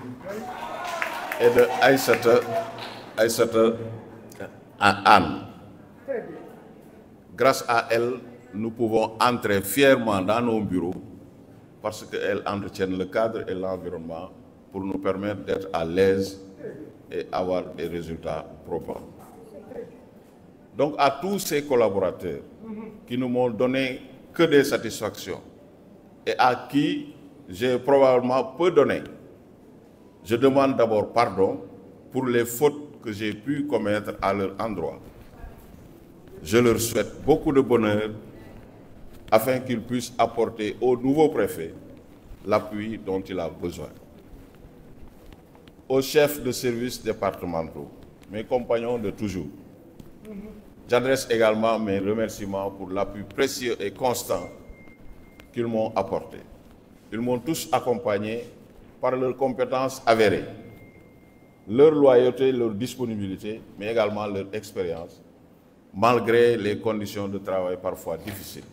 et de Aïssata Anne. Grâce à elles, nous pouvons entrer fièrement dans nos bureaux parce qu'elles entretiennent le cadre et l'environnement pour nous permettre d'être à l'aise et avoir des résultats probants. Donc à tous ces collaborateurs qui ne m'ont donné que des satisfactions et à qui j'ai probablement peu donné, je demande d'abord pardon pour les fautes que j'ai pu commettre à leur endroit. Je leur souhaite beaucoup de bonheur afin qu'ils puissent apporter au nouveau préfet l'appui dont il a besoin. Aux chefs de services départementaux, mes compagnons de toujours, j'adresse également mes remerciements pour l'appui précieux et constant qu'ils m'ont apporté. Ils m'ont tous accompagné par leurs compétences avérées, leur loyauté, leur disponibilité, mais également leur expérience, malgré les conditions de travail parfois difficiles.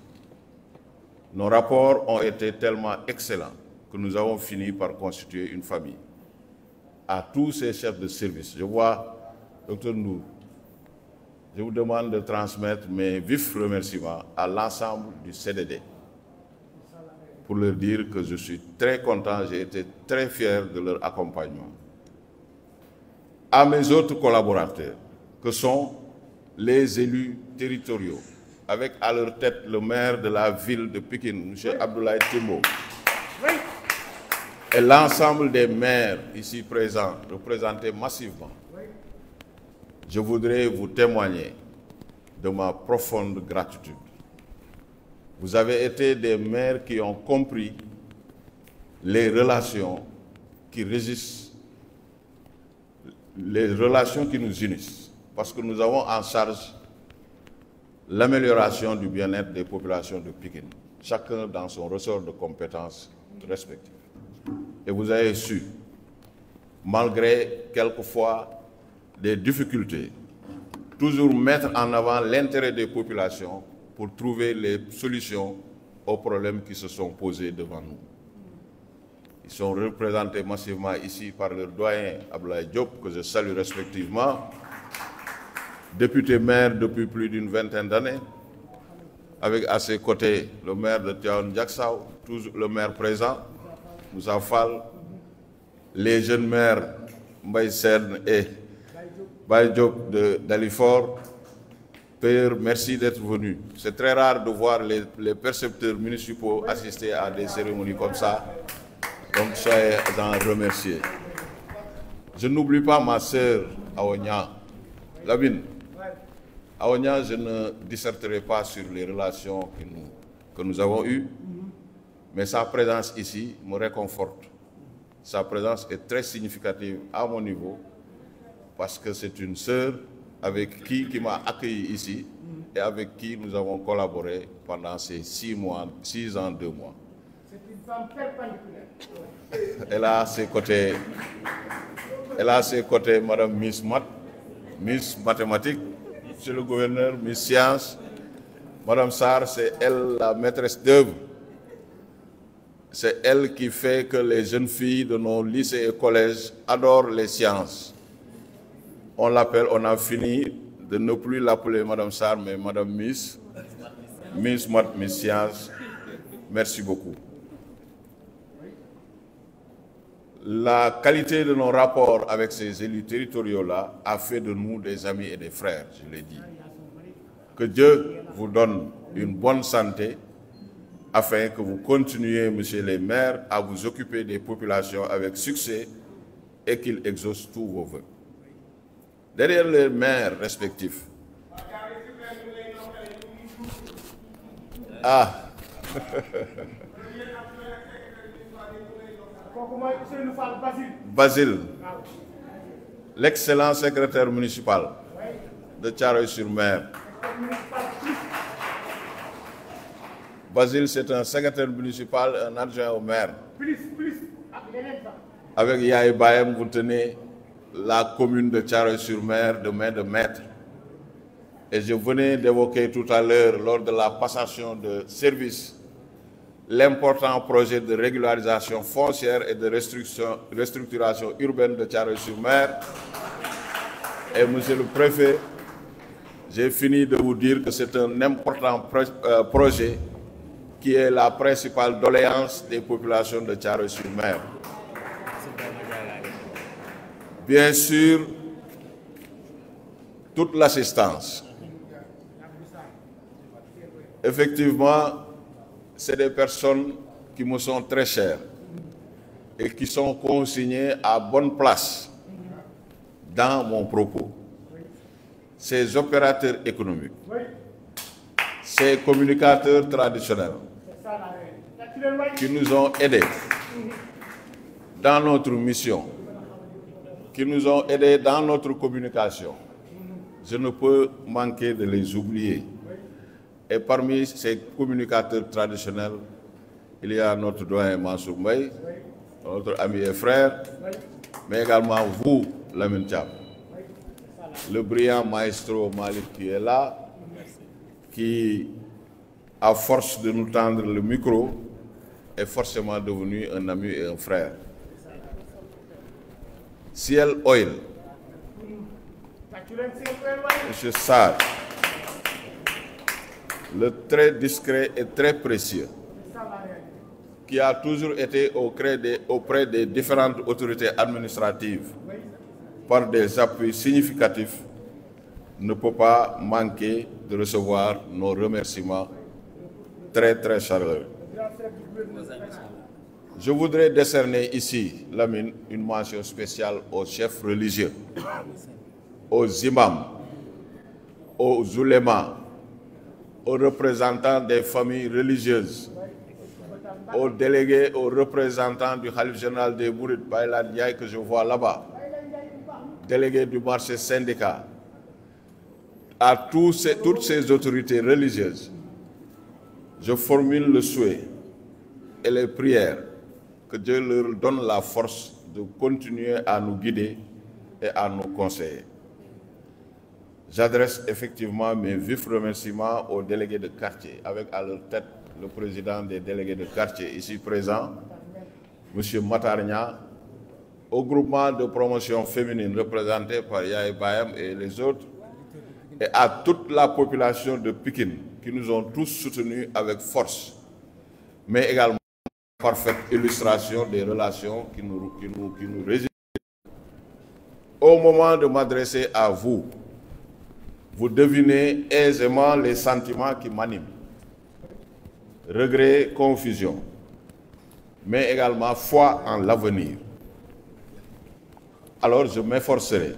Nos rapports ont été tellement excellents que nous avons fini par constituer une famille. à tous ces chefs de service. Je vois, Dr Nour, je vous demande de transmettre mes vifs remerciements à l'ensemble du CDD pour leur dire que je suis très content, j'ai été très fier de leur accompagnement. À mes autres collaborateurs, que sont les élus territoriaux, avec à leur tête le maire de la ville de Pékin, M. Abdoulaye Timbo, et l'ensemble des maires ici présents, représentés massivement, je voudrais vous témoigner de ma profonde gratitude. Vous avez été des maires qui ont compris les relations qui régissent, les relations qui nous unissent, parce que nous avons en charge l'amélioration du bien-être des populations de Pikine, chacun dans son ressort de compétences respectif. Et vous avez su, malgré quelquefois des difficultés, toujours mettre en avant l'intérêt des populations pour trouver les solutions aux problèmes qui se sont posés devant nous. Ils sont représentés massivement ici par leur doyen Abdoulaye Diop, que je salue respectivement, député maire depuis plus d'une vingtaine d'années, avec à ses côtés le maire de Tivaouane Diacksao, toujours le maire présent, Moussa Fall, les jeunes maires Mbaye Sène et Baye Diop d'Alifor. Père, merci d'être venu. C'est très rare de voir les percepteurs municipaux assister à des cérémonies comme ça. Donc soyez en remerciés. Je n'oublie pas ma sœur Aonia. Labine, Aonia, je ne disserterai pas sur les relations que nous avons eues, mais sa présence ici me réconforte. Sa présence est très significative à mon niveau, parce que c'est une sœur avec qui m'a accueilli ici et avec qui nous avons collaboré pendant ces 6 ans, 2 mois. C'est une femme perpendiculaire. Elle a à ses côtés Madame Miss Mathématiques, Monsieur le gouverneur, Miss Sciences. Madame Sarr, c'est elle la maîtresse d'œuvre. C'est elle qui fait que les jeunes filles de nos lycées et collèges adorent les sciences. On a fini de ne plus l'appeler Madame Sarr, mais Madame Miss Sciences. Merci beaucoup. La qualité de nos rapports avec ces élus territoriaux-là a fait de nous des amis et des frères, je l'ai dit. Que Dieu vous donne une bonne santé afin que vous continuiez, messieurs les maires, à vous occuper des populations avec succès et qu'il exauce tous vos vœux. Derrière les maires respectifs. Ah Basile, l'excellent secrétaire municipal de Thiaroye-sur-Mer. Basile, c'est un secrétaire municipal, un adjoint au maire. Avec Yaye Bayem, vous tenez la commune de Thiaroye-sur-Mer de main de maître. Et je venais d'évoquer tout à l'heure, lors de la passation de service, l'important projet de régularisation foncière et de restructuration urbaine de Thiaroye-sur-Mer. Et monsieur le préfet, j'ai fini de vous dire que c'est un important projet qui est la principale doléance des populations de Thiaroye-sur-Mer. Bien sûr, toute l'assistance. Effectivement, c'est des personnes qui me sont très chères et qui sont consignées à bonne place dans mon propos. Ces opérateurs économiques, ces communicateurs traditionnels qui nous ont aidés dans notre mission, qui nous ont aidés dans notre communication, je ne peux manquer de les oublier. Et parmi ces communicateurs traditionnels, il y a notre doyen Mansour Mbaye, notre ami et frère, mais également vous, Lamine Thiam, le brillant maestro Malik qui est là, qui, à force de nous tendre le micro, est forcément devenu un ami et un frère. Ciel Oil, M. Sarr, le très discret et très précieux, qui a toujours été auprès des différentes autorités administratives par des appuis significatifs, ne peut pas manquer de recevoir nos remerciements très très chaleureux. Je voudrais décerner ici, Lamine, une mention spéciale aux chefs religieux, aux imams, aux oulémas, aux représentants des familles religieuses, aux délégués, aux représentants du Khalife général des Mourides, Baïla Ndiaye, que je vois là-bas, délégués du marché syndicat, à toutes ces autorités religieuses, je formule le souhait et les prières que Dieu leur donne la force de continuer à nous guider et à nous conseiller. J'adresse effectivement mes vifs remerciements aux délégués de quartier, avec à leur tête le président des délégués de quartier ici présent, M. Matarnia, au groupement de promotion féminine représenté par Yaye Bayam et les autres, et à toute la population de Pikine qui nous ont tous soutenus avec force, mais également parfaite illustration des relations qui nous régissent. Au moment de m'adresser à vous, vous devinez aisément les sentiments qui m'animent. Regret, confusion, mais également foi en l'avenir. Alors je m'efforcerai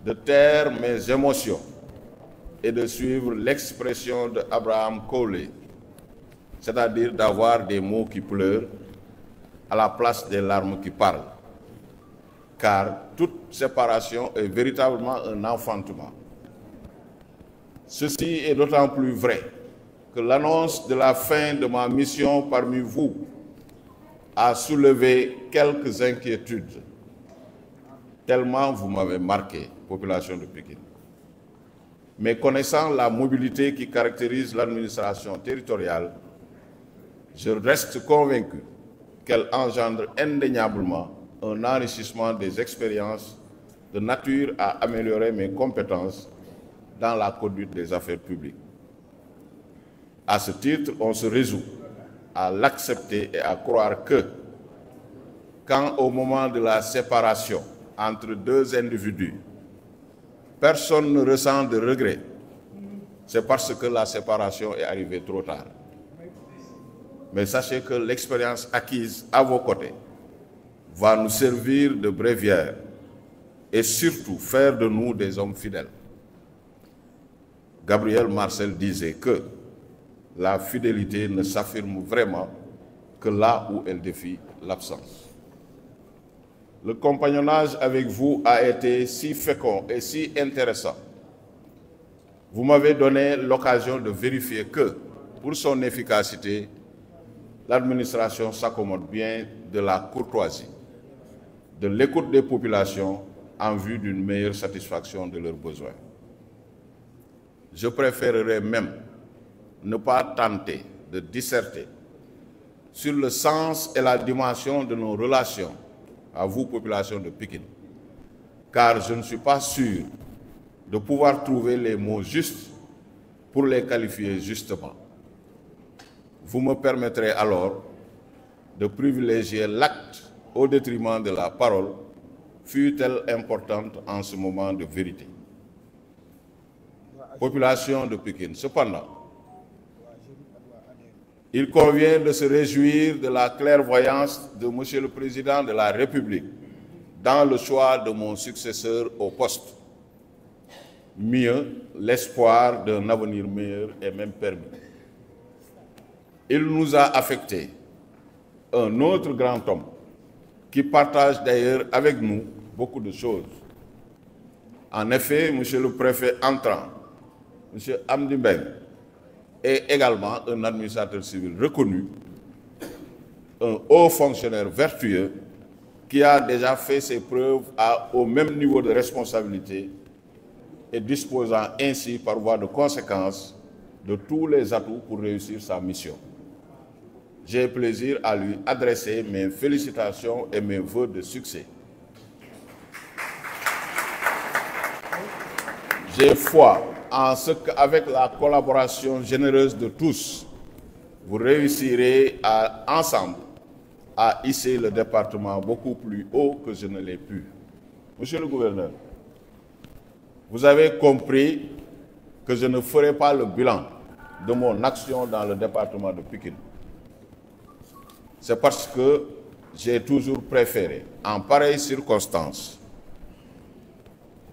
de taire mes émotions et de suivre l'expression d'Abraham Cowley, c'est-à-dire d'avoir des mots qui pleurent à la place des larmes qui parlent. Car toute séparation est véritablement un enfantement. Ceci est d'autant plus vrai que l'annonce de la fin de ma mission parmi vous a soulevé quelques inquiétudes, tellement vous m'avez marqué, population de Pikine. Mais connaissant la mobilité qui caractérise l'administration territoriale, je reste convaincu qu'elle engendre indéniablement un enrichissement des expériences de nature à améliorer mes compétences dans la conduite des affaires publiques. À ce titre, on se résout à l'accepter et à croire que, quand au moment de la séparation entre deux individus, personne ne ressent de regret, c'est parce que la séparation est arrivée trop tard. Mais sachez que l'expérience acquise à vos côtés va nous servir de bréviaire et surtout faire de nous des hommes fidèles. Gabriel Marcel disait que la fidélité ne s'affirme vraiment que là où elle défie l'absence. Le compagnonnage avec vous a été si fécond et si intéressant. Vous m'avez donné l'occasion de vérifier que, pour son efficacité, l'administration s'accommode bien de la courtoisie, de l'écoute des populations en vue d'une meilleure satisfaction de leurs besoins. Je préférerais même ne pas tenter de disserter sur le sens et la dimension de nos relations à vous, population de Pikine, car je ne suis pas sûr de pouvoir trouver les mots justes pour les qualifier justement. Vous me permettrez alors de privilégier l'acte au détriment de la parole, fût-elle importante en ce moment de vérité. Population de Pikine, cependant, il convient de se réjouir de la clairvoyance de M. le Président de la République dans le choix de mon successeur au poste. Mieux, l'espoir d'un avenir meilleur est même permis. Il nous a affecté un autre grand homme qui partage d'ailleurs avec nous beaucoup de choses. En effet, M. le préfet entrant, M. Amdi Mbeng, est également un administrateur civil reconnu, un haut fonctionnaire vertueux qui a déjà fait ses preuves au même niveau de responsabilité et disposant ainsi par voie de conséquence de tous les atouts pour réussir sa mission. J'ai plaisir à lui adresser mes félicitations et mes vœux de succès. J'ai foi en ce qu'avec la collaboration généreuse de tous, vous réussirez ensemble à hisser le département beaucoup plus haut que je ne l'ai pu. Monsieur le gouverneur, vous avez compris que je ne ferai pas le bilan de mon action dans le département de Pikine. C'est parce que j'ai toujours préféré, en pareille circonstance,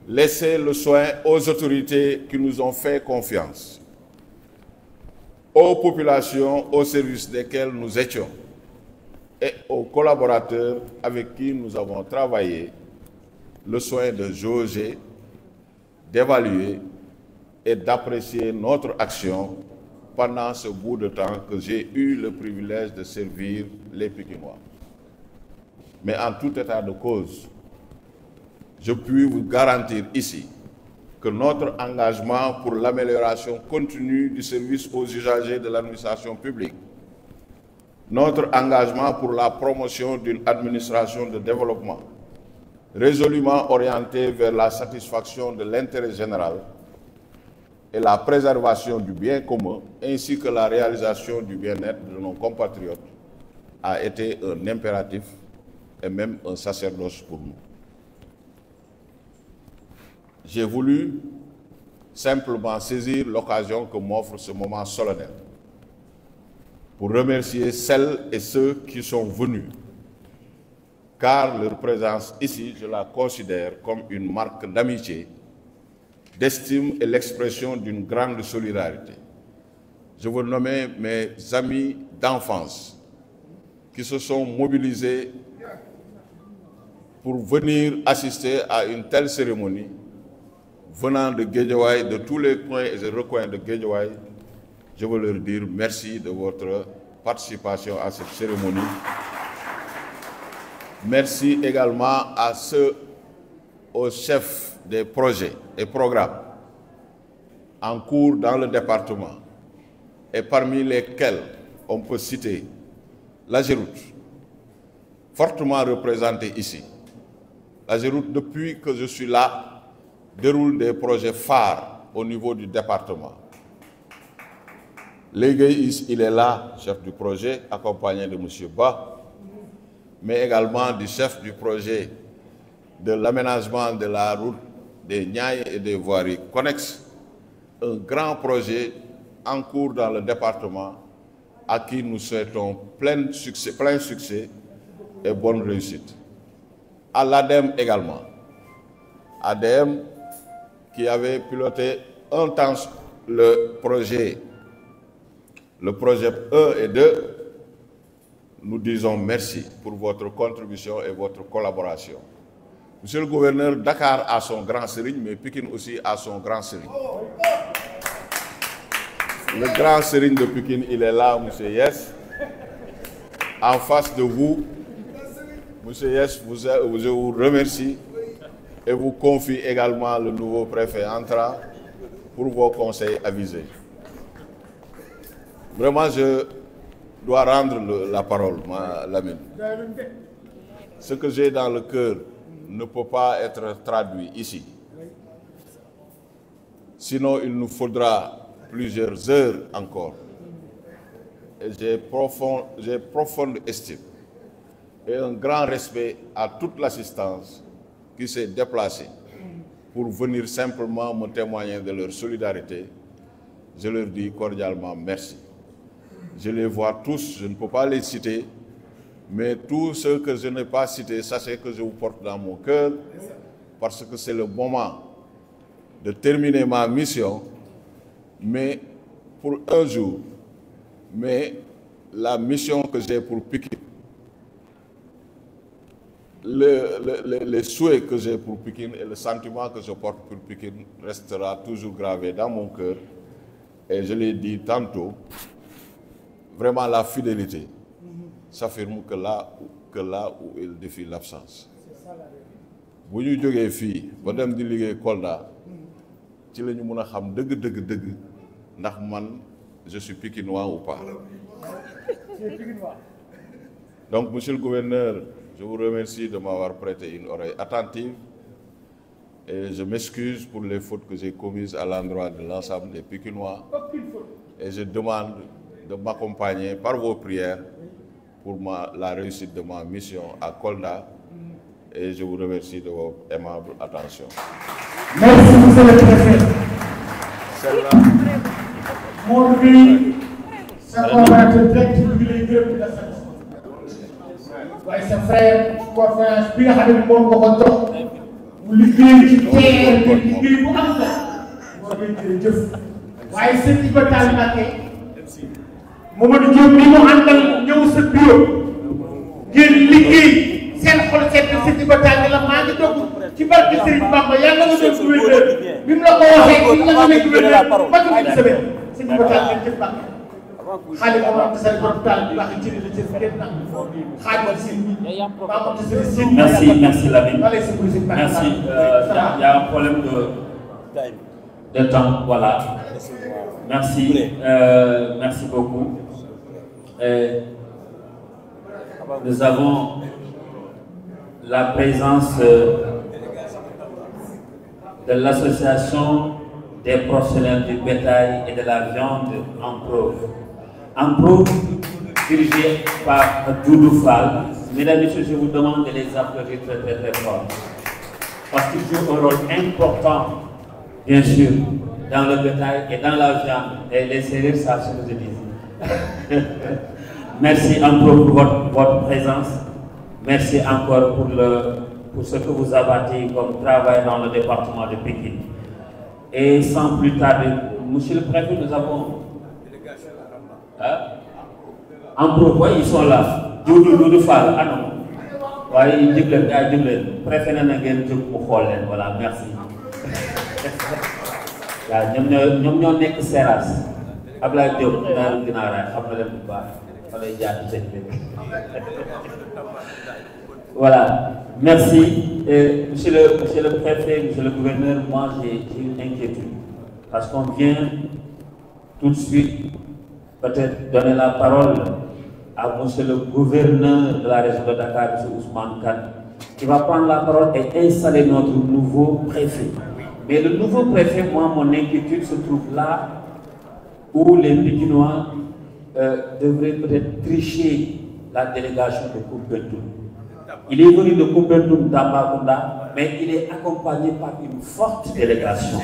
laisser le soin aux autorités qui nous ont fait confiance, aux populations au service desquelles nous étions et aux collaborateurs avec qui nous avons travaillé, le soin de jauger, d'évaluer et d'apprécier notre action pendant ce bout de temps que j'ai eu le privilège de servir les Pikinois. Mais en tout état de cause, je puis vous garantir ici que notre engagement pour l'amélioration continue du service aux usagers de l'administration publique, notre engagement pour la promotion d'une administration de développement résolument orientée vers la satisfaction de l'intérêt général et la préservation du bien commun, ainsi que la réalisation du bien-être de nos compatriotes, a été un impératif et même un sacerdoce pour nous. J'ai voulu simplement saisir l'occasion que m'offre ce moment solennel pour remercier celles et ceux qui sont venus, car leur présence ici, je la considère comme une marque d'amitié, d'estime et l'expression d'une grande solidarité. Je veux nommer mes amis d'enfance qui se sont mobilisés pour venir assister à une telle cérémonie, venant de Guédiawaye, de tous les coins et recoins de Guédiawaye. Je veux leur dire merci de votre participation à cette cérémonie. Merci également à ceux, aux chefs des projets et programmes en cours dans le département et parmi lesquels on peut citer l'AGEROUTE, fortement représentée ici. L'AGEROUTE, depuis que je suis là, déroule des projets phares au niveau du département. Légué, il est là, chef du projet, accompagné de M. Ba, mais également du chef du projet de l'aménagement de la route des Niayes et des voiries connexes, un grand projet en cours dans le département à qui nous souhaitons plein succès et bonne réussite. À l'ADEME également. ADEME qui avait piloté un temps le projet 1 et 2, nous disons merci pour votre contribution et votre collaboration. Monsieur le gouverneur, Dakar a son grand sérigne, mais Pikine aussi a son grand sérigne. Le grand sérigne de Pikine, il est là, M. Yes. En face de vous, M. Yes, je vous remercie et vous confie également le nouveau préfet entrant pour vos conseils avisés. Vraiment, je dois rendre la parole, Lamine. Ce que j'ai dans le cœur ne peut pas être traduit ici. Sinon, il nous faudra plusieurs heures encore. Et j'ai profonde estime et un grand respect à toute l'assistance qui s'est déplacée pour venir simplement me témoigner de leur solidarité. Je leur dis cordialement merci. Je les vois tous, je ne peux pas les citer, mais tous ceux que je n'ai pas cités, sachez que je vous porte dans mon cœur, parce que c'est le moment de terminer ma mission, mais pour un jour. Mais la mission que j'ai pour Pikine, les souhaits que j'ai pour Pikine et le sentiment que je porte pour Pikine restera toujours gravé dans mon cœur. Et je l'ai dit tantôt, vraiment la fidélité s'affirme que là où il défie l'absence. Bu ñu jógee fii ba dem di liggéey Kolda ci la ñu mën a xam dëgg ndax man je suis pikinois ou pas. Donc, monsieur le gouverneur, je vous remercie de m'avoir prêté une oreille attentive Et je m'excuse pour les fautes que j'ai commises à l'endroit de l'ensemble des Pikinois. Et je demande de m'accompagner par vos prières pour la réussite de ma mission à Kolda. Et je vous remercie de votre aimable attention. Merci, monsieur le préfet. Mon pays, sa collaborateur direct bi lay gërëm di la sant. waaye sa frère conférence bi nga xam ne moom nga ko jox mu liggéey ci terre bi liggéey bu am la moo koy jërëjëf waaye sëñ Iba Tall Mbacké Mamadou Diop mi mu àndal ñëw sa bureau ngeen liggéey seen xol seet sëñ Iba Tall la maa ngi dogg ci barke Serigne Bamba yàlla nga doon gouverneur bi mu la ko waxee bi nga xam ne gouverneur ba ko une semaine sëñ Iba Tall ngeen jëf Mbacké xaalis ba ma tasal borom taal bi wax ci la jëf ngeen nag xaalis si merci Lamine. Merci. Il y a un problème de temps, voilà. Merci, merci beaucoup. Nous avons la présence de l'association des professionnels du bétail et de la viande en preuve, dirigée par Doudou Fall. Mesdames et messieurs, je vous demande de les applaudir très très très fort. Parce qu'ils jouent un rôle important, bien sûr, dans le bétail et dans la viande. Et les Sérères savent ce que je dis. Merci encore pour votre présence. Merci encore pour ce que vous abattez comme travail dans le département de Pékin. Et sans plus tarder, monsieur le préfet, nous avons... en preuve, ils sont là. Doudou Fall, ah non. Oui, préfet voilà, merci. Nous sommes nekk Seras. Ablaye Diop, voilà, merci. Monsieur le préfet, monsieur le gouverneur, moi j'ai une inquiétude. Parce qu'on vient tout de suite peut-être donner la parole à monsieur le gouverneur de la région de Dakar, monsieur Ousmane Kane, qui va prendre la parole et installer notre nouveau préfet. Mais le nouveau préfet, moi, mon inquiétude se trouve là où les Pikinois devraient peut-être tricher la délégation de Koumpentoum. Il est venu de Koumpentoum Tambacounda, mais il est accompagné par une forte délégation.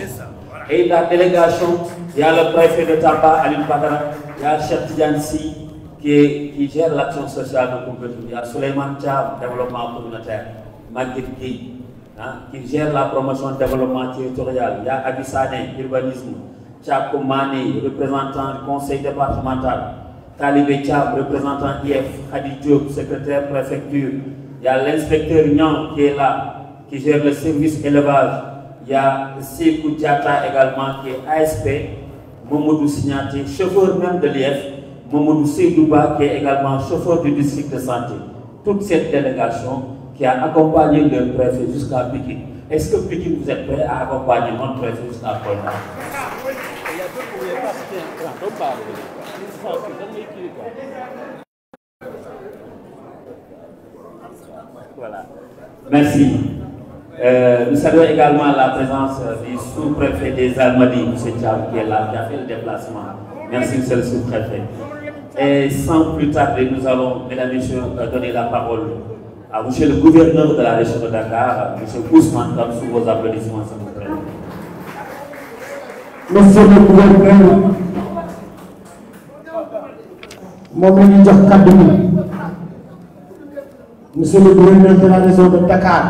Et la délégation, il y a le préfet de Tamba, Aline Badara, il y a Cheikh Tidiane Sy, qui gère l'action sociale de Koumpentoum. Il y a Souleymane Thiam, développement communautaire, Maguette Gueye, qui gère la promotion du développement territorial. Il y a Abissane, urbanisme, Tchako Mane, représentant du conseil départemental, Talibé Thiam, représentant IF, Khadi Diop, secrétaire préfecture. Il y a l'inspecteur Nyan qui est là, qui gère le service élevage. Il y a Sekou Diata également qui est ASP, Momodou Signaté, chauffeur même de l'IF, Momodou Seydouba qui est également chauffeur du district de santé. Toute cette délégation qui a accompagné le préfet jusqu'à Pékin. Est-ce que Pékin, vous êtes prêt à accompagner notre préfet jusqu'à Kolda? Voilà. Merci. Nous saluons également la présence du sous-préfet des Almadies, M. Thiam, qui est là, qui a fait le déplacement. Merci, M. le sous-préfet. Et sans plus tarder, nous allons, mesdames et messieurs, donner la parole à M. le gouverneur de la région de Dakar, M. Ousmane Kane, sous vos applaudissements, s'il vous plaît. Monsieur le gouverneur, monsieur le gouverneur de la région de Dakar,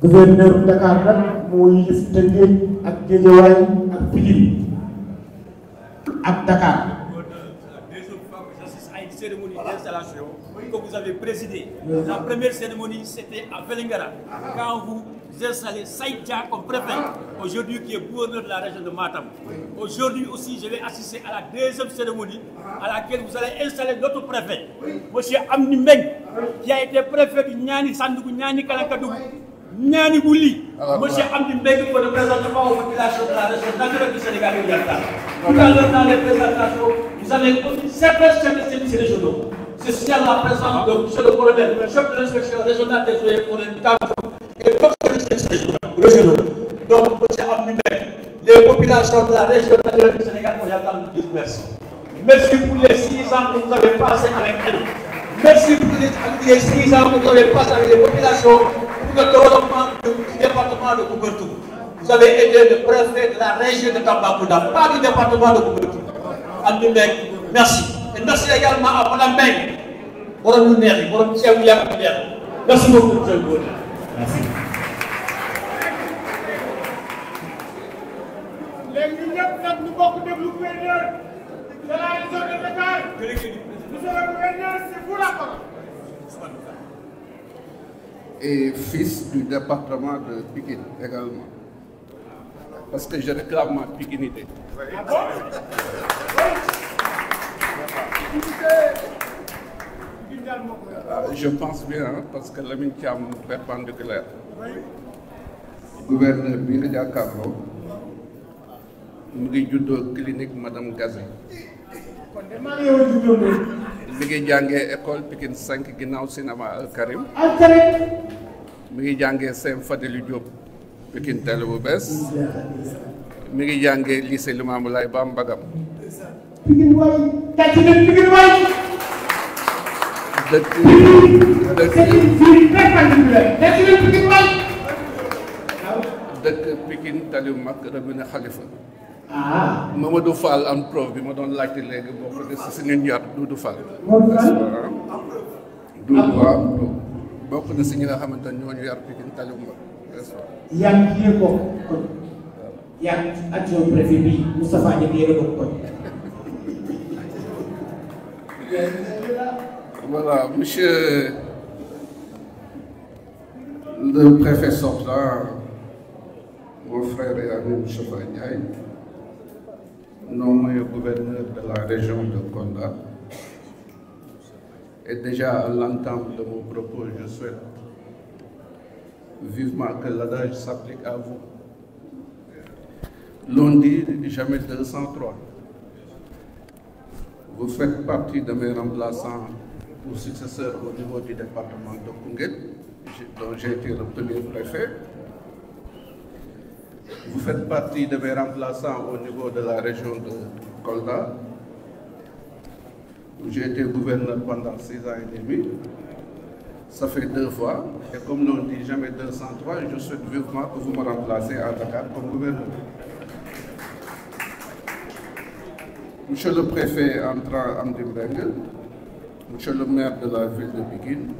gouverneur de Dakar nag moo yilif Tëngéej ak Guédiawaye ak Pikine ak Dakar. La deuxième fois que j'assiste à une cérémonie d'installation que vous avez présidée. La première cérémonie, c'était à Vélingara, quand vous installez Saïdja comme préfet, aujourd'hui qui est gouverneur de la région de Matam. Aujourd'hui aussi, je vais assister à la deuxième cérémonie à laquelle vous allez installer notre préfet, M. Amni Mbeng, qui a été préfet du Niani Sandougou, Niani Kalakadougou, Niani Bouli. M. Amni Mbeng pour le présentement aux populations de la région naturelle du Sénégal et du Yalta. Tout à l'heure dans les présentations, vous avez certains services régionaux. Je signale la présence de M. le colonel, le chef de l'inspection régionale des eaux et forêts de Cameroun et d'autres régionaux. Donc, M. Amnibek, les populations de la région naturelle du Sénégal vont attendre de dire merci. Merci pour les 6 ans que vous avez passés avec nous. Merci pour les 6 ans que vous avez passés avec les populations pour le développement du département de Koumpentoum. Vous avez été le préfet de la région de Tambacounda, pas du département de Koumpentoum. Amnibek, merci. Et merci également à Mme Meng, Mme Neri, Mme Tchèvouya. Merci beaucoup, M. le gouverneur. Merci. léegi ñëpp nag ñu bokk déglu gouverneur de la région de Dakar. Monsieur le gouverneur, c'est vous la parole. Et fils du département de Pikine également. Parce que je réclame ma pikinité. Ah bon? Je pense bien, hein, parce que Lamine Thiam perpendiculaire. Gouverneur Birja Carlo, mu ngi juddoo clinique Madame Gazé. mi ngi jàngee école Pikine 5 ginnaaw cinéma Al Karim. mi ngi jàngee Sèye Fadilou Diop Pikine Télé bu bees. mi ngi jàngee lycée Limamoulaye ba Mbagam. dëkk Pikine Tali bu mag Rabine Khalifa. Mamadou Fall am prof bi ma doon laajte léegi bokk na si suñu ñaar Doudou Fall. Doudou waaw bokk na si ñi nga xamante ne ñooñu yar Pikine Tali bu mag. yaa ngi ciy bokk kon yaa ngi adjoint préfet bi Moustapha Diagne yéen a bokk kon. Voilà, monsieur le préfet sortant, mon frère et ami M. Ndiaye, nommé gouverneur de la région de Kolda. Et déjà à l'entame de mon propos, je souhaite vivement que l'adage s'applique à vous. L'on dit jamais 203. Vous faites partie de mes remplaçants ou successeurs au niveau du département de Koungheul, dont j'ai été le premier préfet. Vous faites partie de mes remplaçants au niveau de la région de Kolda, où j'ai été gouverneur pendant 6 ans et demi. Ça fait 2 fois. Et comme l'on dit jamais 203, je souhaite vivement que vous me remplacez à Dakar comme gouverneur. Monsieur le préfet entrant Amdi Mbengue, monsieur le maire de la ville de Pikine,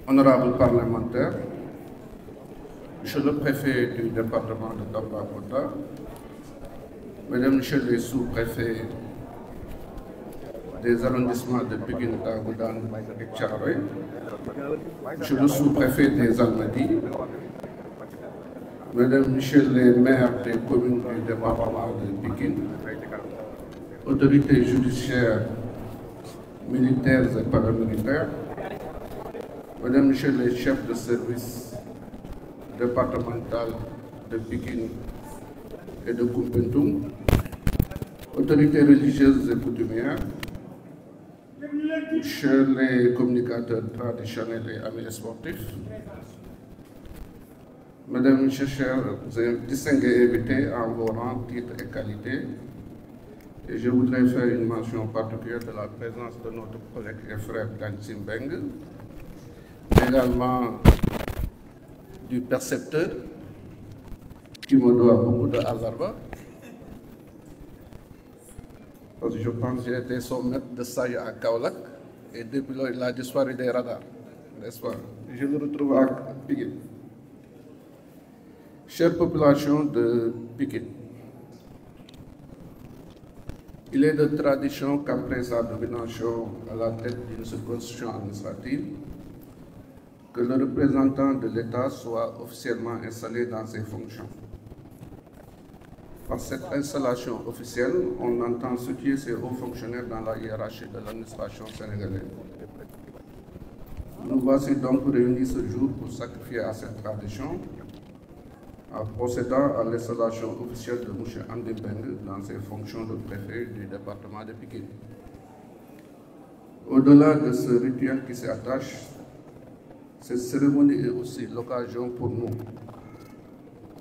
honorable parlementaire, monsieur le préfet du département de Tambacounda, mesdames, messieurs les sous-préfets des arrondissements de Pikine, Dagoudane et Thiaroye, monsieur le sous-préfet des Almadies, mesdames, messieurs les maires des communes du département de Pikine, autorités judiciaires, militaires et paramilitaires, mesdames, messieurs les chefs de service départemental de Pikine et de Koumpentoum, autorités religieuses et coutumières, messieurs les communicateurs traditionnels et amis sportifs, mesdames, messieurs, chers et distingués invités en vos rangs, titres et qualités, et je voudrais faire une mention particulière de la présence de notre collègue et frère Gansim Beng, également du percepteur qui me doit beaucoup de hasard. Parce que je pense que j'ai été son maître de stage à Kaolack et depuis là, il a disparu des radars, n'est-ce pas? Je le retrouve à Pikine. Chère population de Pikine, il est de tradition qu'après sa nomination à la tête d'une circonscription administrative, que le représentant de l'État soit officiellement installé dans ses fonctions. Par cette installation officielle, on entend situer ces hauts fonctionnaires dans la hiérarchie de l'administration sénégalaise. Nous voici donc réunis ce jour pour sacrifier à cette tradition en procédant à l'installation officielle de M. Amdi Mbengue dans ses fonctions de préfet du département de Pikine. Au-delà de ce rituel qui s'y attache, cette cérémonie est aussi l'occasion pour nous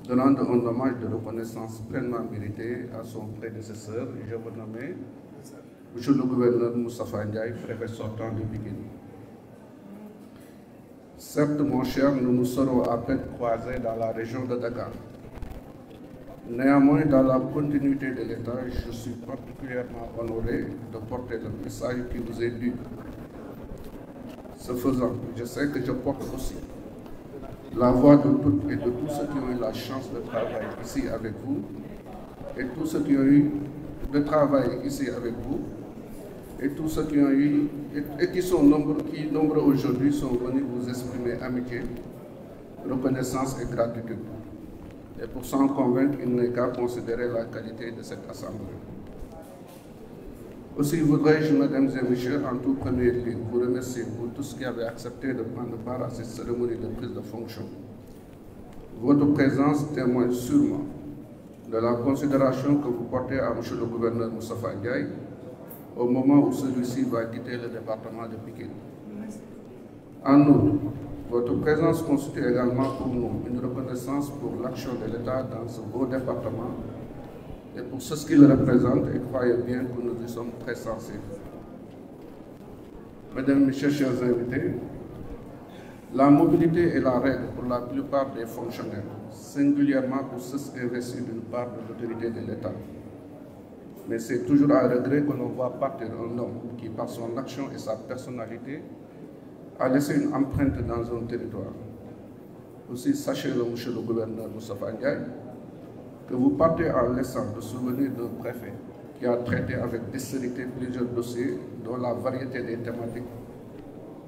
de rendre un hommage de reconnaissance pleinement mérité à son prédécesseur, je vous nomme Monsieur le gouverneur Moustapha Ndiaye, préfet sortant de Pikine. Certes, mon cher, nous nous serons à peine croisés dans la région de Dakar. Néanmoins, dans la continuité de l'État, je suis particulièrement honoré de porter le message qui vous est dû. Ce faisant, je sais que je porte aussi la voix de toutes et de tous ceux qui ont eu la chance de travailler ici avec vous, et tous ceux qui ont eu de travail ici avec vous, et tous ceux qui ont eu et qui sont nombreux aujourd'hui sont venus vous exprimer amitié, reconnaissance et gratitude. Et pour s'en convaincre, il n'est qu'à considérer la qualité de cette assemblée. Aussi voudrais-je, mesdames et messieurs, en tout premier lieu, vous remercier pour tout ce qui avez accepté de prendre part à cette cérémonie de prise de fonction. Votre présence témoigne sûrement de la considération que vous portez à M. le gouverneur Moustapha Ndiaye au moment où celui-ci va quitter le département de Pikine. En outre, votre présence constitue également pour nous une reconnaissance pour l'action de l'État dans ce beau département et pour ce qu'il représente, et croyez bien que nous y sommes très sensibles. Mesdames, Messieurs, chers invités, la mobilité est la règle pour la plupart des fonctionnaires, singulièrement pour ceux investis d'une part de l'autorité de l'État. Mais c'est toujours à regret que l'on voit partir un homme qui, par son action et sa personnalité, a laissé une empreinte dans un territoire. Aussi, sachez-le, monsieur le gouverneur Moustapha Ndiaye, que vous partez en laissant le souvenir d'un préfet qui a traité avec dextérité plusieurs dossiers dont la variété des thématiques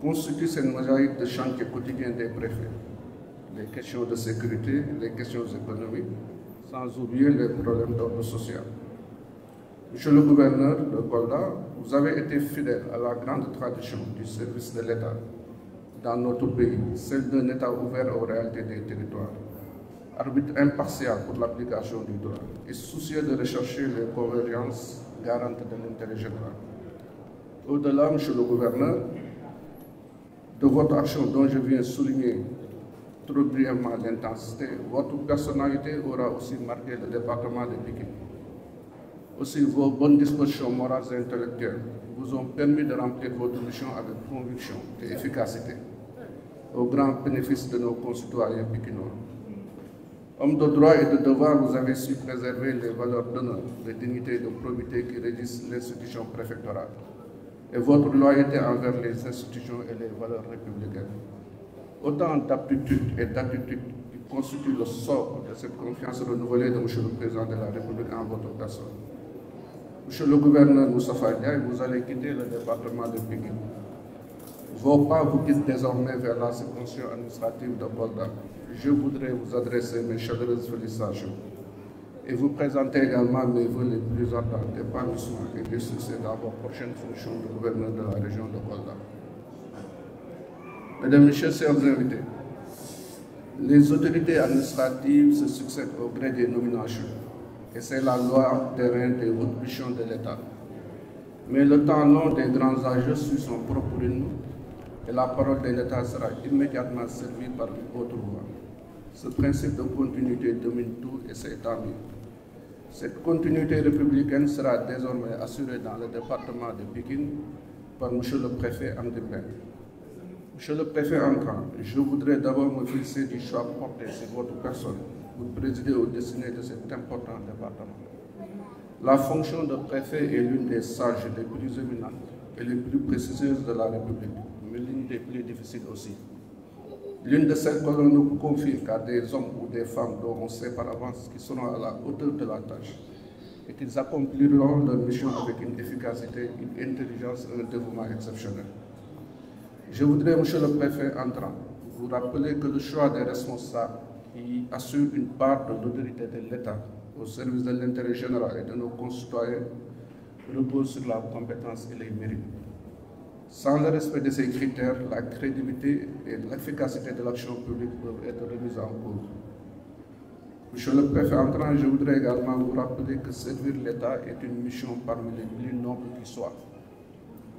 constitue cette mosaïque de chantier quotidien des préfets. Les questions de sécurité, les questions économiques, sans oublier les problèmes d'ordre social. Monsieur le gouverneur de Kolda, vous avez été fidèle à la grande tradition du service de l'État dans notre pays, celle d'un État ouvert aux réalités des territoires, arbitre impartial pour l'application du droit et soucieux de rechercher les convergences garantes de l'intérêt général. Au-delà, monsieur le gouverneur, de votre action dont je viens souligner trop brièvement l'intensité, votre personnalité aura aussi marqué le département de Pikine. Aussi, vos bonnes dispositions morales et intellectuelles vous ont permis de remplir votre mission avec conviction et efficacité, au grand bénéfice de nos concitoyens pikinois. Homme de droit et de devoir, vous avez su préserver les valeurs d'honneur, de dignité et de probité qui régissent l'institution préfectorale, et votre loyauté envers les institutions et les valeurs républicaines. Autant d'aptitudes et d'attitudes qui constituent le socle de cette confiance renouvelée de M. le Président de la République en votre personne. Monsieur le gouverneur Moustapha Ndiaye, vous allez quitter le département de Pikine. Vos pas vous guident désormais vers la circonscription administrative de Kolda. Je voudrais vous adresser mes chaleureuses félicitations et vous présenter également mes vœux les plus ardents d'épanouissement et de succès dans vos prochaines fonctions de gouverneur de la région de Kolda. Mesdames, Messieurs, chers invités, les autorités administratives se succèdent au gré des nominations et c'est la loi terrain des hautes missions de l'État. Mais le temps long des grands enjeux suit son propre rythme et la parole de l'État sera immédiatement servie par une autre voie. Ce principe de continuité domine tout et c'est tant mieux. Cette continuité républicaine sera désormais assurée dans le département de Pikine par M. le préfet Amdi Mbengue. Monsieur le préfet entrant, je voudrais d'abord me féliciter du choix porté sur votre personne pour présider aux destinées de cet important département. La fonction de préfet est l'une des sages les plus éminentes et les plus prestigieuses de la République, mais l'une des plus difficiles aussi. L'une de celles que l'on ne confie qu'à des hommes ou des femmes dont on sait par avance qu'ils seront à la hauteur de la tâche et qu'ils accompliront leur mission avec une efficacité, une intelligence et un dévouement exceptionnel. Je voudrais, monsieur le préfet entrant, vous rappeler que le choix des responsables qui assurent une part de l'autorité de l'État au service de l'intérêt général et de nos concitoyens repose sur la compétence et les mérites. Sans le respect de ces critères, la crédibilité et l'efficacité de l'action publique peuvent être remises en cause. Monsieur le préfet entrant, je voudrais également vous rappeler que servir l'État est une mission parmi les plus nobles qui soient.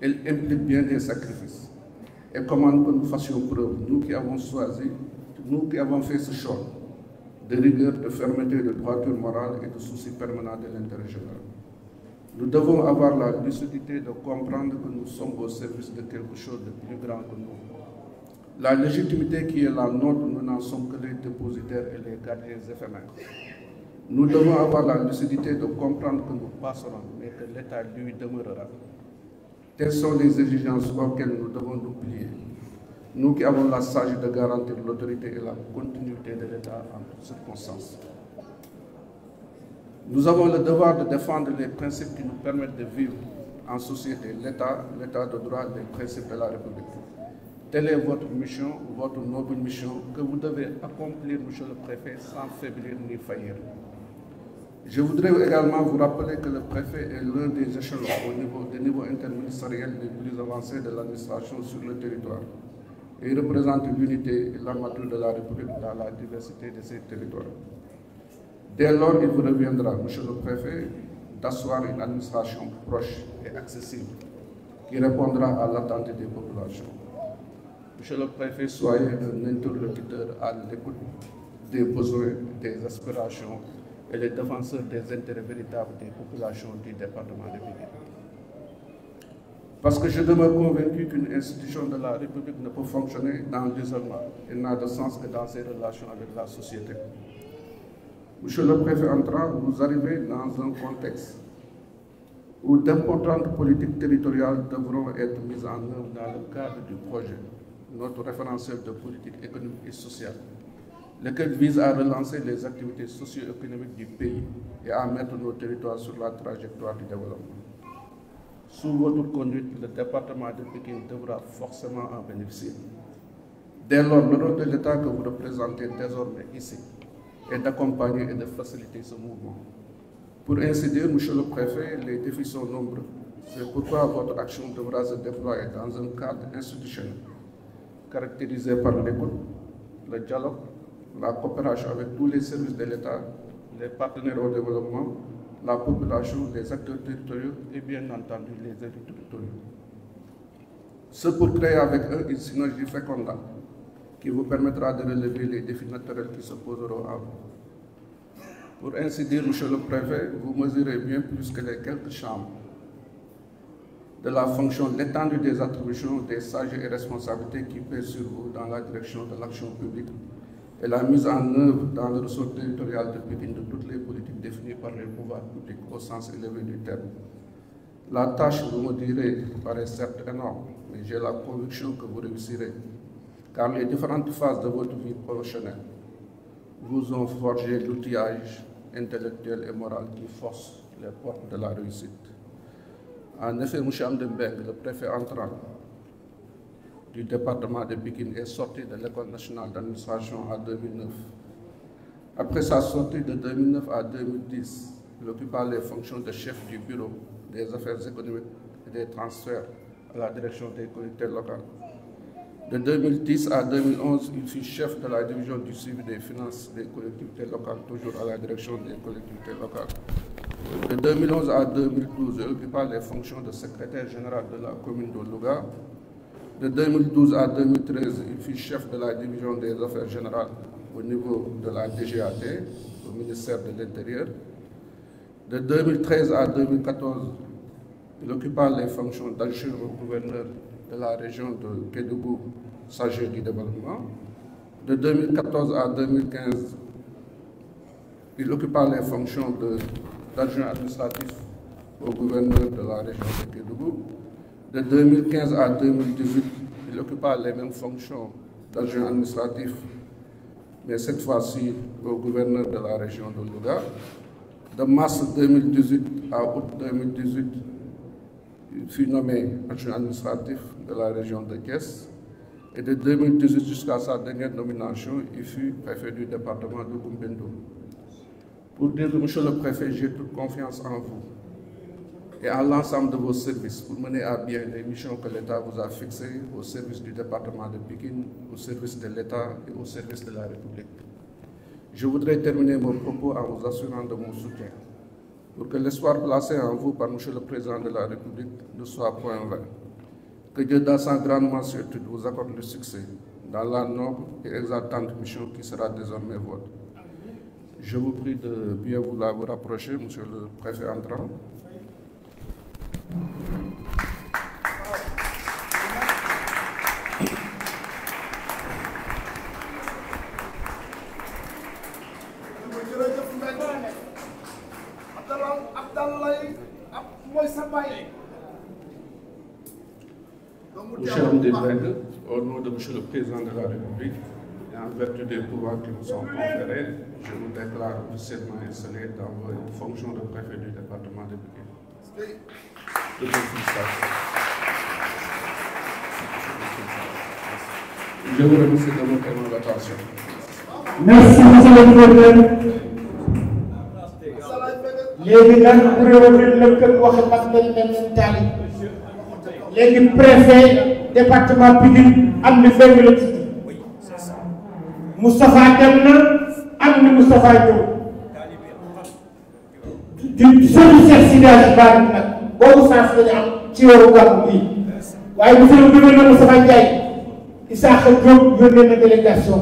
Elle implique bien des sacrifices et commande que nous fassions preuve, nous qui avons choisi, nous qui avons fait ce choix, de rigueur, de fermeté, de droiture morale et de souci permanent de l'intérêt général. Nous devons avoir la lucidité de comprendre que nous sommes au service de quelque chose de plus grand que nous. La légitimité qui est la nôtre, nous n'en sommes que les dépositaires et les gardiens éphémères. Nous devons avoir la lucidité de comprendre que nous passerons, mais que l'État, lui, demeurera. Telles sont les exigences auxquelles nous devons nous plier. Nous qui avons la sagesse de garantir l'autorité et la continuité de l'État en toutes circonstances. Nous avons le devoir de défendre les principes qui nous permettent de vivre en société, l'État, l'État de droit, les principes de la République. Telle est votre mission, votre noble mission, que vous devez accomplir, Monsieur le Préfet, sans faiblir ni faillir. Je voudrais également vous rappeler que le préfet est l'un des échelons des niveaux interministériels les plus avancés de l'administration sur le territoire. Et il représente l'unité et l'armature de la République dans la diversité de ses territoires. Dès lors, il vous reviendra, Monsieur le Préfet, d'asseoir une administration proche et accessible qui répondra à l'attente des populations. Monsieur le Préfet, soyez un interlocuteur à l'écoute des besoins, des aspirations et les défenseurs des intérêts véritables des populations du département de Pikine. Parce que je demeure convaincu qu'une institution de la République ne peut fonctionner dans l'isolement. Elle n'a de sens que dans ses relations avec la société. Monsieur le Préfet entrant, vous arrivez dans un contexte où d'importantes politiques territoriales devront être mises en œuvre dans le cadre du projet, notre référentiel de politique économique et sociale, lequel vise à relancer les activités socio-économiques du pays et à mettre nos territoires sur la trajectoire du développement. Sous votre conduite, le département de Pikine devra forcément en bénéficier. Dès lors, le rôle de l'État que vous représentez désormais ici est d'accompagner et de faciliter ce mouvement. Pour ainsi dire, Monsieur le Préfet, les défis sont nombreux. C'est pourquoi votre action devra se déployer dans un cadre institutionnel caractérisé par l'écoute, le dialogue, la coopération avec tous les services de l'État, les partenaires au développement, la population, les acteurs territoriaux et bien entendu les élus territoriaux. Ce pour créer avec eux une synergie fécondante qui vous permettra de relever les défis naturels qui se poseront à vous. Pour ainsi dire, Monsieur le Préfet, vous mesurez bien plus que les quelques chambres de la fonction, l'étendue des attributions, des sages et responsabilités qui pèsent sur vous dans la direction de l'action publique et la mise en œuvre dans le ressort territorial de Pikine de toutes les politiques définies par les pouvoirs publics au sens élevé du terme. La tâche, vous me direz, paraît certes énorme, mais j'ai la conviction que vous réussirez, car les différentes phases de votre vie professionnelle vous ont forgé l'outillage intellectuel et moral qui force les portes de la réussite. En effet, M. Amdembeng, le préfet entrant du département de Pikine, est sorti de l'École nationale d'administration en 2009. Après sa sortie de 2009 à 2010, il occupa les fonctions de chef du bureau des affaires économiques et des transferts à la direction des collectivités locales. De 2010 à 2011, il fut chef de la division du suivi des finances des collectivités locales, toujours à la direction des collectivités locales. De 2011 à 2012, il occupa les fonctions de secrétaire général de la commune de Louga. De 2012 à 2013, il fut chef de la division des affaires générales au niveau de la DGAT, au ministère de l'Intérieur. De 2013 à 2014, il occupa les fonctions d'adjoint au gouverneur de la région de Kédougou, chargé du développement. De 2014 à 2015, il occupa les fonctions d'adjoint administratif au gouverneur de la région de Kédougou. De 2015 à 2018, il occupa les mêmes fonctions d'adjoint administratif, mais cette fois-ci au gouverneur de la région de Louga. De mars 2018 à août 2018, il fut nommé adjoint administratif de la région de Thiès. Et de 2018 jusqu'à sa dernière nomination, il fut préfet du département de Goumbendo. Pour dire que, Monsieur le Préfet, j'ai toute confiance en vous et en l'ensemble de vos services pour mener à bien les missions que l'État vous a fixées au service du département de Pikine, au service de l'État et au service de la République. Je voudrais terminer mon propos en vous assurant de mon soutien pour que l'espoir placé en vous par Monsieur le Président de la République ne soit point vain. Que Dieu, dans sa grande mansuétude, vous accorde le succès dans la noble et exaltante mission qui sera désormais votre. Je vous prie de bien vouloir vous rapprocher, monsieur le préfet entrant. Monsieur Amdebeg, au nom de monsieur le président de la République, et en vertu des pouvoirs qui nous sont conférés, je vous déclare officiellement installé dans vos fonctions de préfet du département de Pikine. Toutes mes félicitations. Je vous remercie de votre aimable attention. Merci, monsieur le gouverneur. léegi nag bu réew mi lëkkal wax mag nañ taali léegi préfet département Pikine am ni benn la tudd Moustapha dem na am ni Moustapha ñëw di sëñ Cheikh Sidi Ba nag boobu sens lañu am ci weeru gàmmu bii waaye monsieur le gouverneur Moustapha Ndiaye Issakha Diop yónnee na délégation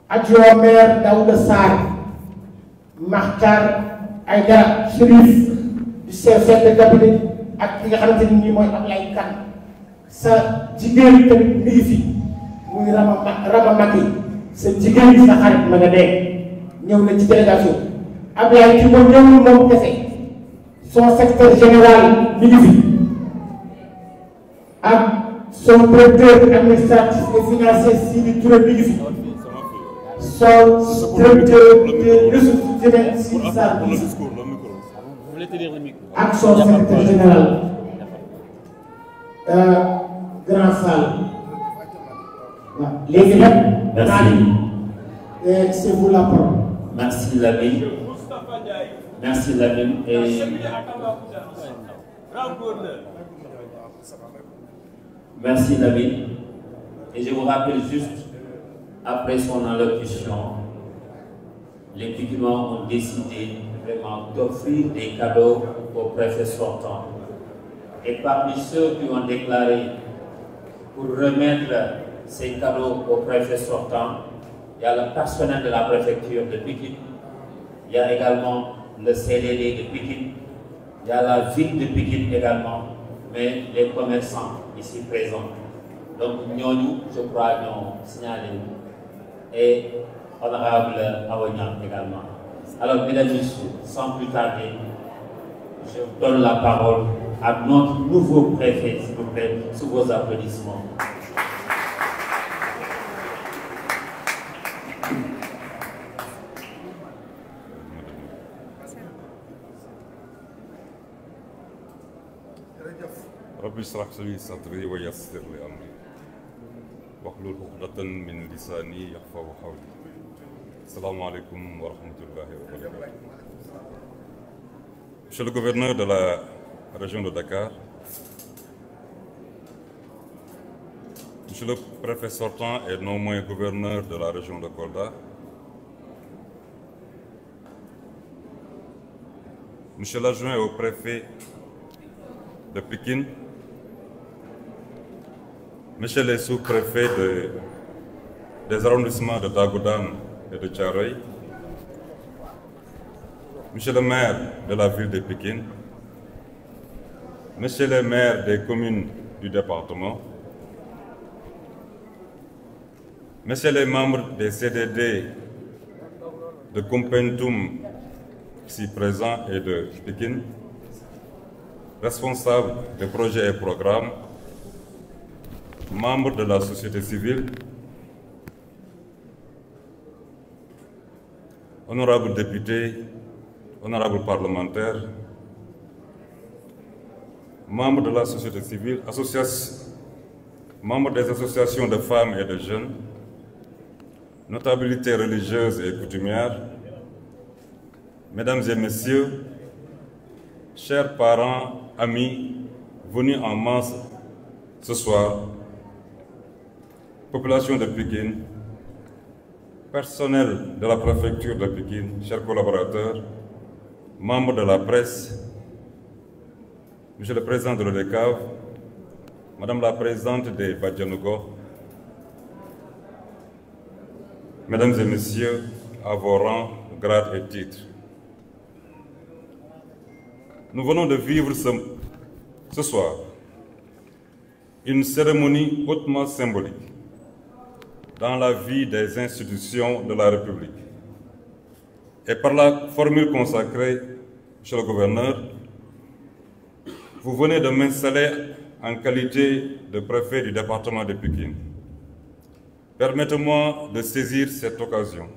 adjoint maire Daouda Sarr Makhtar Aïdara Chérif du chef de cabinet ak ki nga xamante ni nii mooy Ablaye Kane sa jigéen tamit mi ngi fi muy Rama Maki sa jigéen sa xarit ma nga dee ñëw na ci délégation Ablaye ci moom ñëwul moom kese son secrétaire général mi ngi fi ak son directeur administratif et financier Sidi Touré mi ngi fi son directeur des ressources humaines Sidi Sarr mi ngi fi ak son secrétaire général grand salle waaw léegi nag. Merci. C'est vous la parole. Merci Lamine. Merci Lamine. Merci Lamine. Et je vous rappelle juste, après son allocution, les Pikinois ont décidé vraiment d'offrir des cadeaux au préfet sortant. Et parmi ceux qui ont déclaré pour remettre ces cadeaux au préfet sortant, il y a le personnel de la préfecture de Pikine, il y a également le CDD de Pikine, il y a la ville de Pikine également, mais les commerçants ici présents. Donc nous, je crois, nous signalé, et honorable Awagnan également. Alors, mesdames et messieurs, sans plus tarder, je donne la parole à notre nouveau préfet, s'il vous plaît, sous vos applaudissements. رب اشرح لي صدري ويسر لي امري واحلل عقدة من لساني يفقهوا قولي. Assalamu alaikum wa rahmatullahi wa barakatuh. Monsieur le gouverneur de la région de Dakar, Monsieur le préfet sortant et non moins gouverneur de la région de Kolda, Monsieur l'adjoint au préfet de Pikine, Monsieur les sous-préfets des arrondissements de Dagoudane et de Thiaroye, Monsieur le maire de la ville de Pikine, Monsieur les maires des communes du département, Messieurs les membres des CDD de Kumpentum ici présents et de Pikine, responsables des projets et programmes, membres de la société civile, honorables députés, honorables parlementaires, membres de la société civile, membres des associations de femmes et de jeunes, notabilités religieuses et coutumières, mesdames et messieurs, chers parents, amis, venus en masse ce soir, population de Pikine, personnel de la préfecture de Pikine, chers collaborateurs, membres de la presse, Monsieur le Président de l'ODCAV, Madame la Présidente des Badjanogo, Mesdames et Messieurs, à vos rangs, grades et titres. Nous venons de vivre ce soir une cérémonie hautement symbolique dans la vie des institutions de la République. Et par la formule consacrée, Monsieur le Gouverneur, vous venez de m'installer en qualité de préfet du département de Pikine. Permettez-moi de saisir cette occasion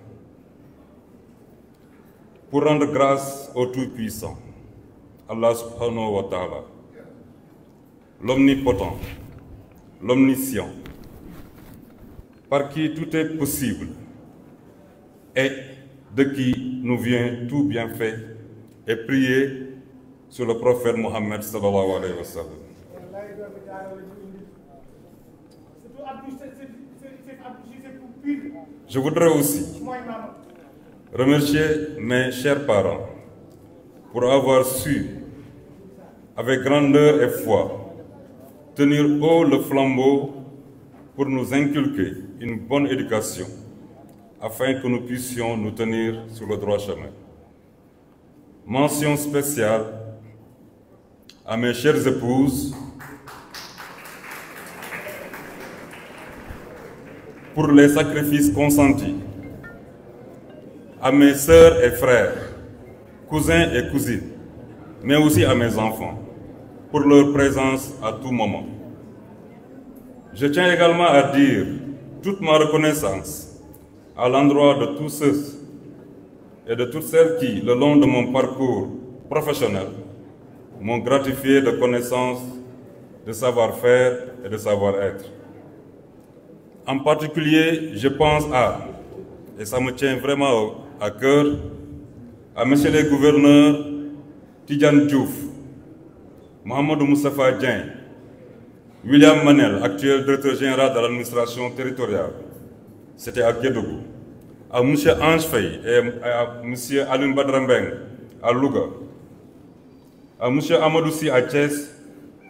pour rendre grâce au Tout-Puissant, Allah subhanahu wa ta'ala, l'Omnipotent, l'Omniscient, par qui tout est possible et de qui nous vient tout bienfait, et prier sur le prophète Mohammed sallallahu alayhi wa sallam. Je voudrais aussi remercier mes chers parents pour avoir su, avec grandeur et foi, tenir haut le flambeau pour nous inculquer une bonne éducation afin que nous puissions nous tenir sur le droit chemin. Mention spéciale à mes chères épouses pour les sacrifices consentis, à mes sœurs et frères, cousins et cousines, mais aussi à mes enfants, pour leur présence à tout moment. Je tiens également à dire toute ma reconnaissance à l'endroit de tous ceux et de toutes celles qui, le long de mon parcours professionnel, m'ont gratifié de connaissances, de savoir-faire et de savoir-être. En particulier, je pense à, et ça me tient vraiment à cœur, à messieurs les gouverneurs Tidjane Diouf, Mohamedou Moustapha Dieng, William Manel, actuel directeur général de l'administration territoriale, c'était à Kédougou, à M. Ange Faye et à M. Alim Badrambeng à Louga, à M. Amadoussi à Thiès,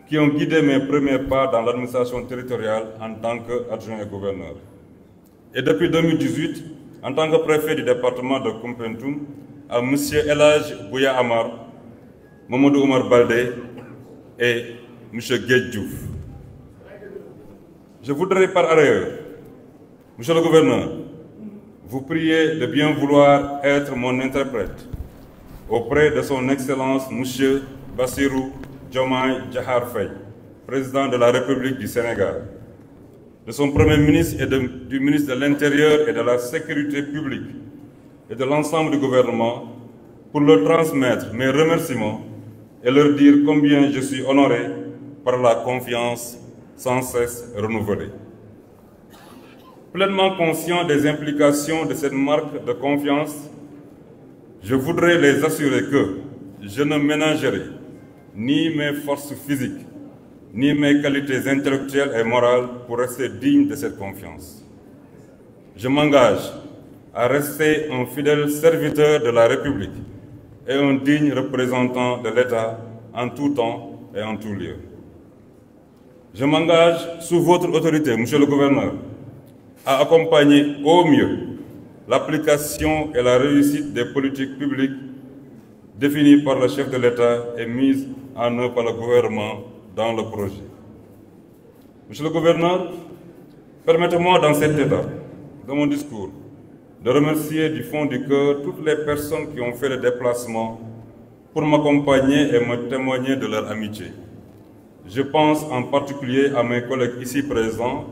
qui ont guidé mes premiers pas dans l'administration territoriale en tant qu'adjoint et gouverneur. Et depuis 2018, en tant que préfet du département de Koumpentoum, à M. Elhadj Bouya Amar, Mamadou Omar Baldé et M. Guedj Diouf. Je voudrais par ailleurs, Monsieur le Gouverneur, vous prier de bien vouloir être mon interprète auprès de son Excellence M. Bassirou Diomaye Diakhar Faye, président de la République du Sénégal, de son Premier ministre et du ministre de l'Intérieur et de la Sécurité publique et de l'ensemble du gouvernement pour leur transmettre mes remerciements et leur dire combien je suis honoré par la confiance sans cesse renouvelée. Pleinement conscient des implications de cette marque de confiance, je voudrais les assurer que je ne ménagerai ni mes forces physiques, ni mes qualités intellectuelles et morales pour rester digne de cette confiance. Je m'engage à rester un fidèle serviteur de la République et un digne représentant de l'État en tout temps et en tout lieu. Je m'engage sous votre autorité, Monsieur le Gouverneur, à accompagner au mieux l'application et la réussite des politiques publiques définies par le chef de l'État et mises en œuvre par le gouvernement dans le projet. Monsieur le Gouverneur, permettez-moi dans cette étape de mon discours de remercier du fond du cœur toutes les personnes qui ont fait le déplacement pour m'accompagner et me témoigner de leur amitié. Je pense en particulier à mes collègues ici présents,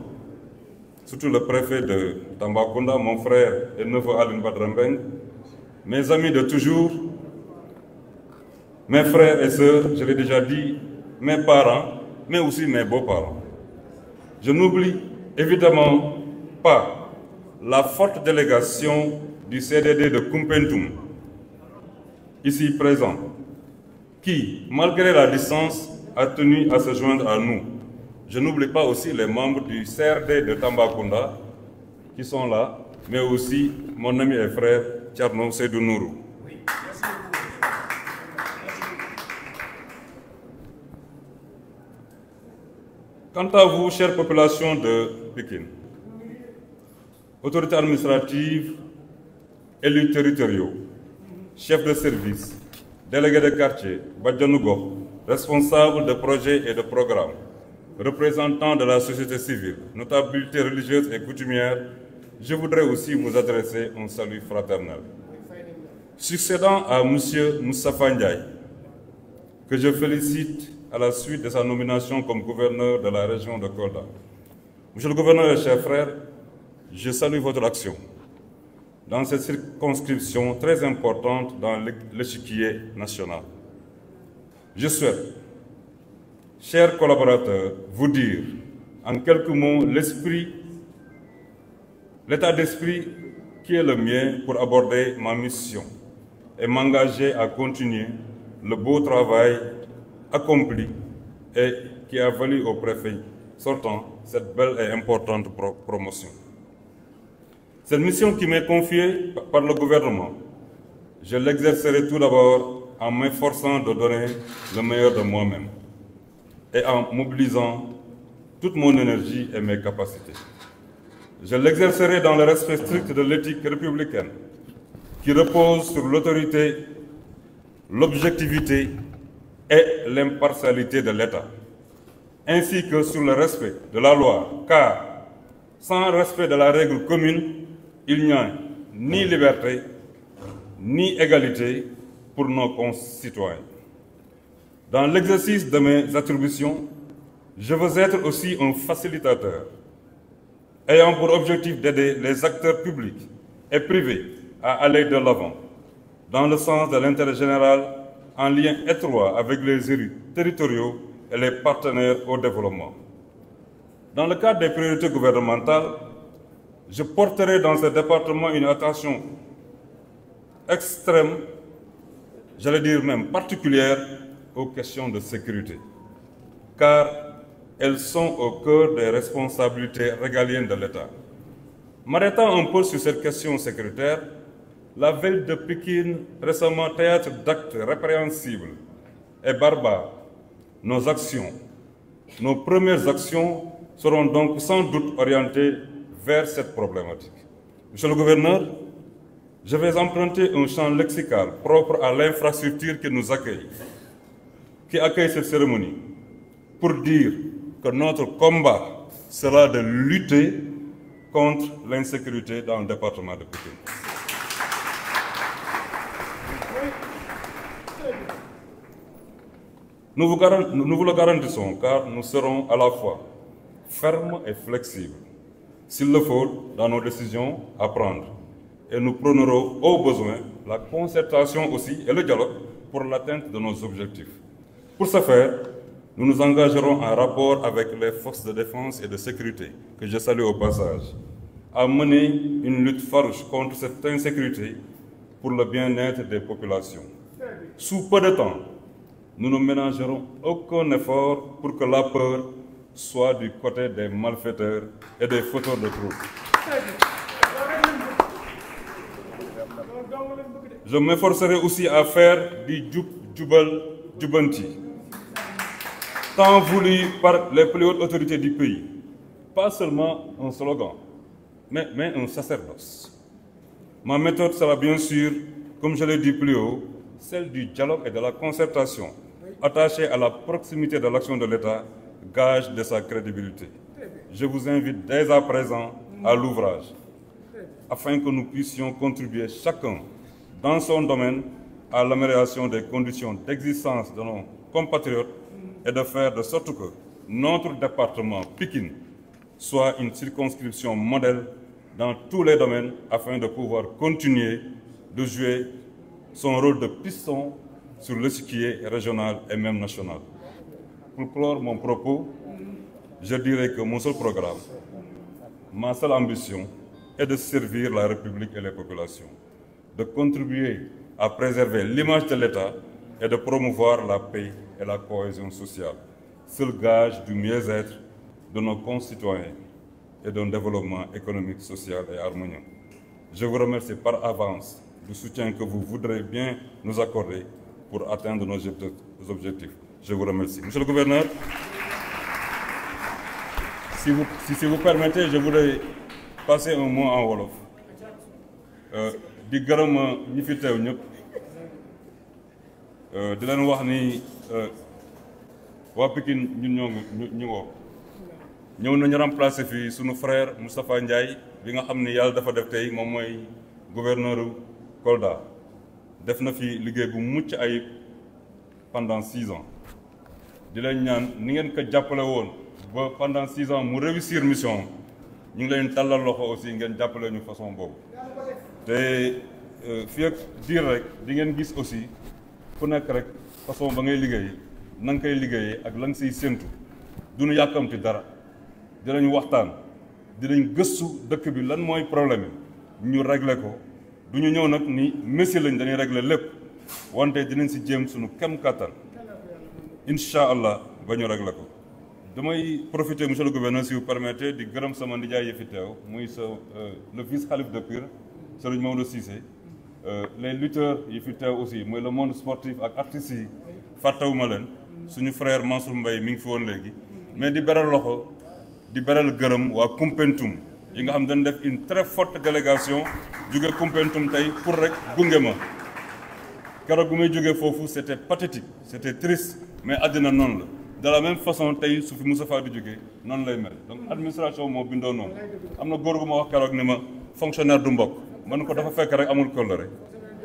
surtout le préfet de Tambacounda, mon frère et neveu Alim Badrambeng, mes amis de toujours, mes frères et sœurs, je l'ai déjà dit, mes parents, mais aussi mes beaux-parents. Je n'oublie évidemment pas la forte délégation du CDD de Koumpentoum, ici présent, qui, malgré la distance, a tenu à se joindre à nous. Je n'oublie pas aussi les membres du CRD de Tambacounda, qui sont là, mais aussi mon ami et frère Thierno Seydou Nourou. Quant à vous, chère population de Pékin, autorités administratives, élus territoriaux, chefs de service, délégués de quartier, Badjanougo, responsables de projets et de programmes, représentants de la société civile, notabilités religieuses et coutumières, je voudrais aussi vous adresser un salut fraternel. Succédant à M. Moustapha Ndiaye, que je félicite à la suite de sa nomination comme gouverneur de la région de Kolda. Monsieur le gouverneur et chers frères, je salue votre action dans cette circonscription très importante dans l'échiquier national. Je souhaite, chers collaborateurs, vous dire en quelques mots l'état d'esprit qui est le mien pour aborder ma mission et m'engager à continuer le beau travail accompli et qui a valu au préfet sortant cette belle et importante promotion. Cette mission qui m'est confiée par le gouvernement, je l'exercerai tout d'abord en m'efforçant de donner le meilleur de moi-même et en mobilisant toute mon énergie et mes capacités. Je l'exercerai dans le respect strict de l'éthique républicaine qui repose sur l'autorité, l'objectivité et l'impartialité de l'État, ainsi que sur le respect de la loi, car sans respect de la règle commune, il n'y a ni liberté, ni égalité pour nos concitoyens. Dans l'exercice de mes attributions, je veux être aussi un facilitateur, ayant pour objectif d'aider les acteurs publics et privés à aller de l'avant, dans le sens de l'intérêt général, en lien étroit avec les élus territoriaux et les partenaires au développement. Dans le cadre des priorités gouvernementales, je porterai dans ce département une attention extrême, j'allais dire même particulière, aux questions de sécurité, car elles sont au cœur des responsabilités régaliennes de l'État. M'arrêtant un peu sur cette question sécuritaire, la ville de Pékin, récemment théâtre d'actes répréhensibles et barbares, nos premières actions seront donc sans doute orientées vers cette problématique. Monsieur le gouverneur, je vais emprunter un champ lexical propre à l'infrastructure qui nous accueille, qui accueille cette cérémonie, pour dire que notre combat sera de lutter contre l'insécurité dans le département de Pékin. Nous vous le garantissons, car nous serons à la fois fermes et flexibles, s'il le faut, dans nos décisions à prendre. Et nous prônerons au besoin la concertation aussi et le dialogue pour l'atteinte de nos objectifs. Pour ce faire, nous nous engagerons en rapport avec les forces de défense et de sécurité, que je salue au passage, à mener une lutte farouche contre cette insécurité pour le bien-être des populations. Sous peu de temps, nous ne ménagerons aucun effort pour que la peur soit du côté des malfaiteurs et des fauteurs de troubles. Je m'efforcerai aussi à faire du Jubal Jubanti, tant voulu par les plus hautes autorités du pays. Pas seulement un slogan, mais un sacerdoce. Ma méthode sera bien sûr, comme je l'ai dit plus haut, celle du dialogue et de la concertation, attachée à la proximité de l'action de l'État, gage de sa crédibilité. Je vous invite dès à présent à l'ouvrage, afin que nous puissions contribuer chacun dans son domaine à l'amélioration des conditions d'existence de nos compatriotes et de faire de sorte que notre département Pékin soit une circonscription modèle dans tous les domaines afin de pouvoir continuer de jouer son rôle de piston sur l'échiquier régional et même national. Pour clore mon propos, je dirais que mon seul programme, ma seule ambition est de servir la République et les populations, de contribuer à préserver l'image de l'État et de promouvoir la paix et la cohésion sociale, seul gage du mieux-être de nos concitoyens et d'un développement économique, social et harmonieux. Je vous remercie par avance du soutien que vous voudrez bien nous accorder pour atteindre nos objectifs. Je vous remercie. Monsieur le gouverneur, si vous permettez, je voudrais passer un mot en wolof. Di gërëm ñi fi teew ñëpp di leen wax ni waa Pikine ñun ñëw nañu remplacer fii sunu frère Moustapha Ndiaye bi nga xam ni yàlla dafa def tey moom mooy gouverneur Kolda def na fi liggéey bu mucc ayib pendant 6 ans di leen ñaan ni ngeen ko jàppale woon ba pendant 6 ans mu réussir mission ñu ngi leen tàllal loxo aussi ngeen jàppale ñu façon boobu te fii ak diir rek di ngeen gis aussi ku nekk rek façon ba ngay liggéey na nga koy liggéeyee ak la nga siy séntu duñu yàkkamti dara dinañ waxtaan dinañ gëstu dëkk bi lan mooy problème ñu régler ko du ñu ñëw nag ni messi lañ dañuy régler lépp wante dinañ si jéem suñu kem kàttan incha allah ba ñu régler ko. damay profiter monsieur le gouverneur si vous permettez di gërëm sama nijaay yi fi teew muy le vice khalife de Pire Serigne Maodo Cissé les lutteurs yi fi teew aussi mooy le monde sportif ak artistes yi fàttewuma leen suñu frère Mansour Mbaye mi ngi fi woon léegi mais di beral loxo di beral gërëm waa Koumpentoum yi nga xam dañ def une très forte délégation jóge Koumpentoum tey pour rek gunge ma keroog bu may jógee foofu c'était pathétique c'était triste mais àddina noonu la de la même façon tey su fi Moustapha di jógee noonu lay mel donc administration moo bindoo noonu am na góor gu ma wax keroog ni ma fonctionnaire du mbokk man ko dafa fekk rek amul kóllëre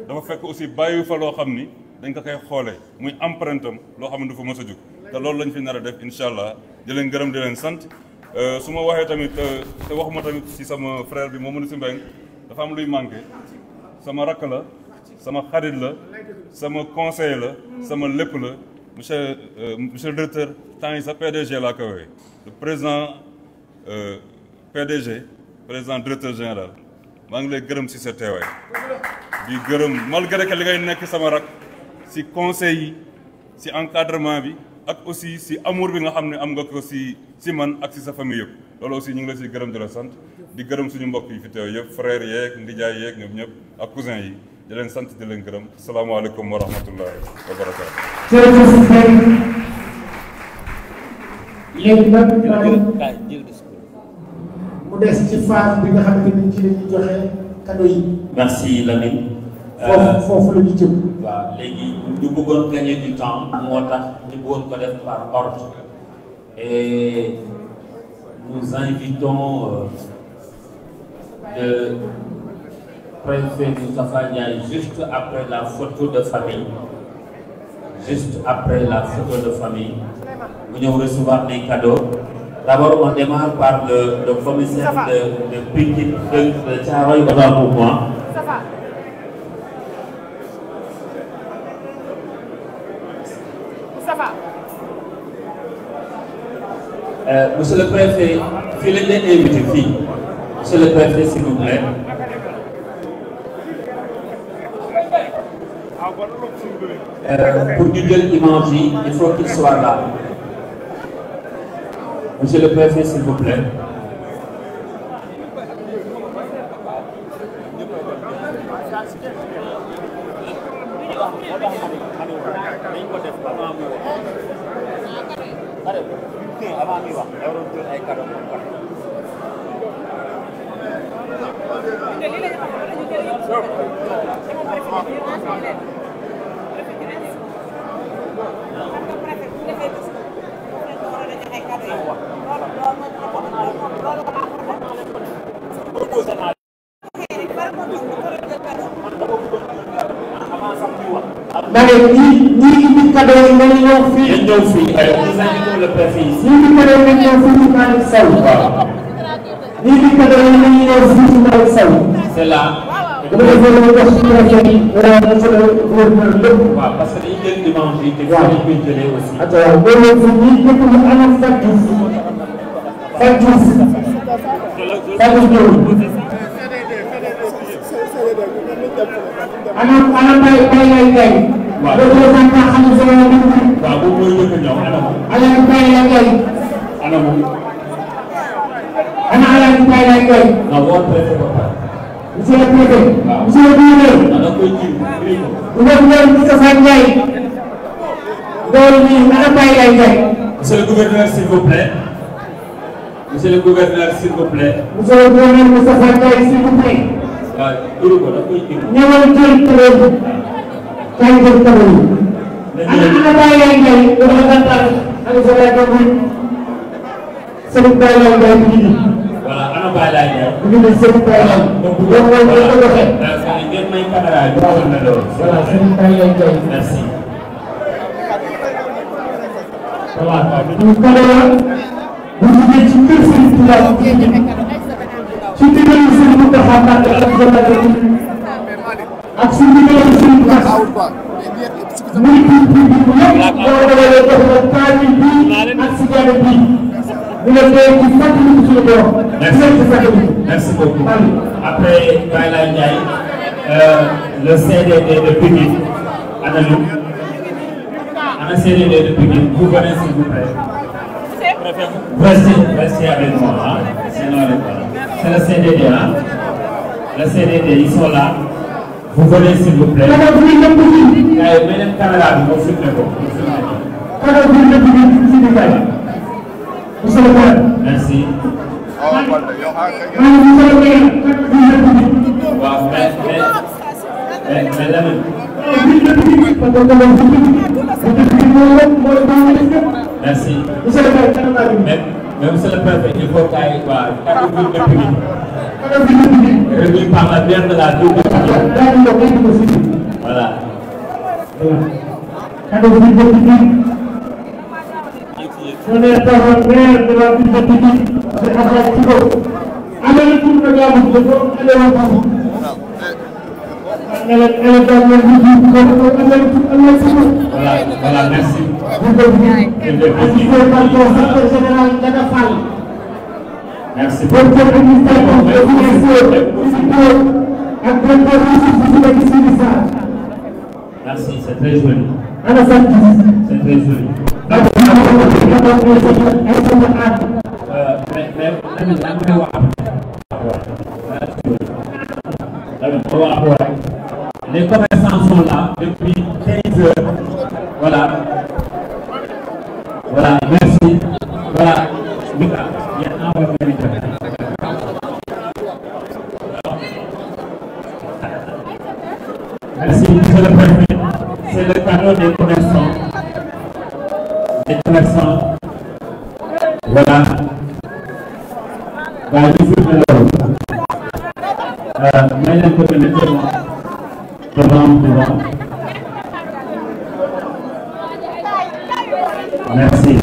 dafa fekk aussi bàyyi fa loo xam ni dañ ko koy xoolee muy empreinte am loo xam ne du fa mës a jóg te loolu lañ fi nar a def incha allah di leen gërëm di leen sant su ma waxee tamit te waxuma tamit si sama frère bi Mamadou Sy Mbengue dafa am luy manqué sama rakk la sama xarit la sama conseiller la sama lépp la monsieur le directeur temps yi sa PDG laa ko woowee le président PDG président directeur général maa ngi lay gërëm si sa teewaay di gërëm malgré que li ngay nekk sama rak si conseil yi si encadrement bi ak aussi si amour bi nga xam ne am nga ko si man ak si sa famille yëpp loolu aussi ñu ngi la si gërëm di la sant di gërëm suñu mbokk yi fi teew yëpp frères yeeg ndijaay yeeg ñoom ñëpp ak cousin yi di leen sant di leen gërëm salaamaaleykum wa rahmatullahi wa barakaatu. léegi nag mu des ci phase bi nga xam ne ci la ñuy joxe cadeau yi. merci Lamine. foofu la ñu jëm. waaw léegi ñu bëggoon gagner du temps moo tax ñu bëggoon ko def par ordre et nous invitons le préfet Moustapha Ndiaye juste après la photo de famille. Juste après la photo de famille, nous allons recevoir les cadeaux. D'abord, on démarre par le commissaire de Pikine de Thiaroye pour moi. Monsieur le préfet, filez les invités. Monsieur le préfet, s'il vous plaît. Pour ñu jël image yi il faut qu'il soit là. Monsieur le préfet, s'il vous plaît. ñii indi cadeau yi nañu ñëw fii. dañu ñëw fii nous invitons le préfet ici. ñii indi cadeau yi nañu ñëw fii ci Malick Sow. ñii indi cadeau yi nañu ñëw fii ci Malick Sow. c'est là. dama la bëgg a jox suñu rajo yi. monsieur le gouverneur lépp. waaw parce que dañuy jël image yi te dañu koy jëlee aussi. waaw loolu fi ñii ñëpp ñu anam Fatou Diouf. Fatou Diouf. Fatou Diouf. anam Baye Lay Gaye. waaw représentant Khalifa Sall. waaw boobu mooy njëkk a ñëw anam. Alaaji Baye Lay Gaye. anam. ana Alaaji Baye Lay Gaye. non woo préfet ba pare. monsieur le préfet. waaw monsieur le gouverneur. da koy ji. gouverneur Moustapha Ndiaye. loolu nii ana Baye Lay Gaye. monsieur le gouverneur s'il vous plaît. Monsieur le gouverneur, s'il vous plaît. Monsieur le gouverneur Moustapha Ndiaye, s'il vous plaît. waaw déglu ko da koy déglu. ñëwal jël kër yi. kaay jël kër yi. ana Baye Ndiaye représentant ak sa rajo bi. Serigne Baye Ndiaye bi ngi nii. voilà ana Baye Ndiaye. bu ñu nee Serigne Baye Ndiaye. donc loolu mooy li ko waxee. ngeen may caméra bi. voilà Serigne Baye Ndiaye. merci. voilà ñu caméra bu ñu jógee ci kër Serigne Touba ci ndigalu Serigne Mountakha Mbacké ak su ndigalu Serigne Bass muy bi bu yëpp boo dogalee jox la kaamil bi ak sijaada bi ñu la dee ci fàttali ko suñu borom. Merci beaucoup. Après Baye Ndiaye, le CDD de Pikine, Analou. Ana CDD de Pikine, vous venez s'il vous plaît. Restez avec moi. Hein? C'est le CDD. Hein? Le CDD, ils sont là. Vous venez s'il vous plaît. Même caméra, vous filmez. Merci. Merci. Mais monsieur le préfet, il faut qu'il y ait réduit par la maire de la ville de Pikine. Voilà. On est par la maire de la ville de Pikine, c'est Abdoulaye Thigo. Allez le tour de gamme de l'eau, allez au bout. Voilà, merci. Merci. Merci, c'est très joli. C'est très joli. Les commerçants sont là depuis 15 heures. Voilà. Voilà, merci. Voilà. Merci, monsieur le préfet. C'est le cadeau des commerçants. Les commerçants. Voilà. Voilà, je suis mesdames et messieurs, devant. Merci.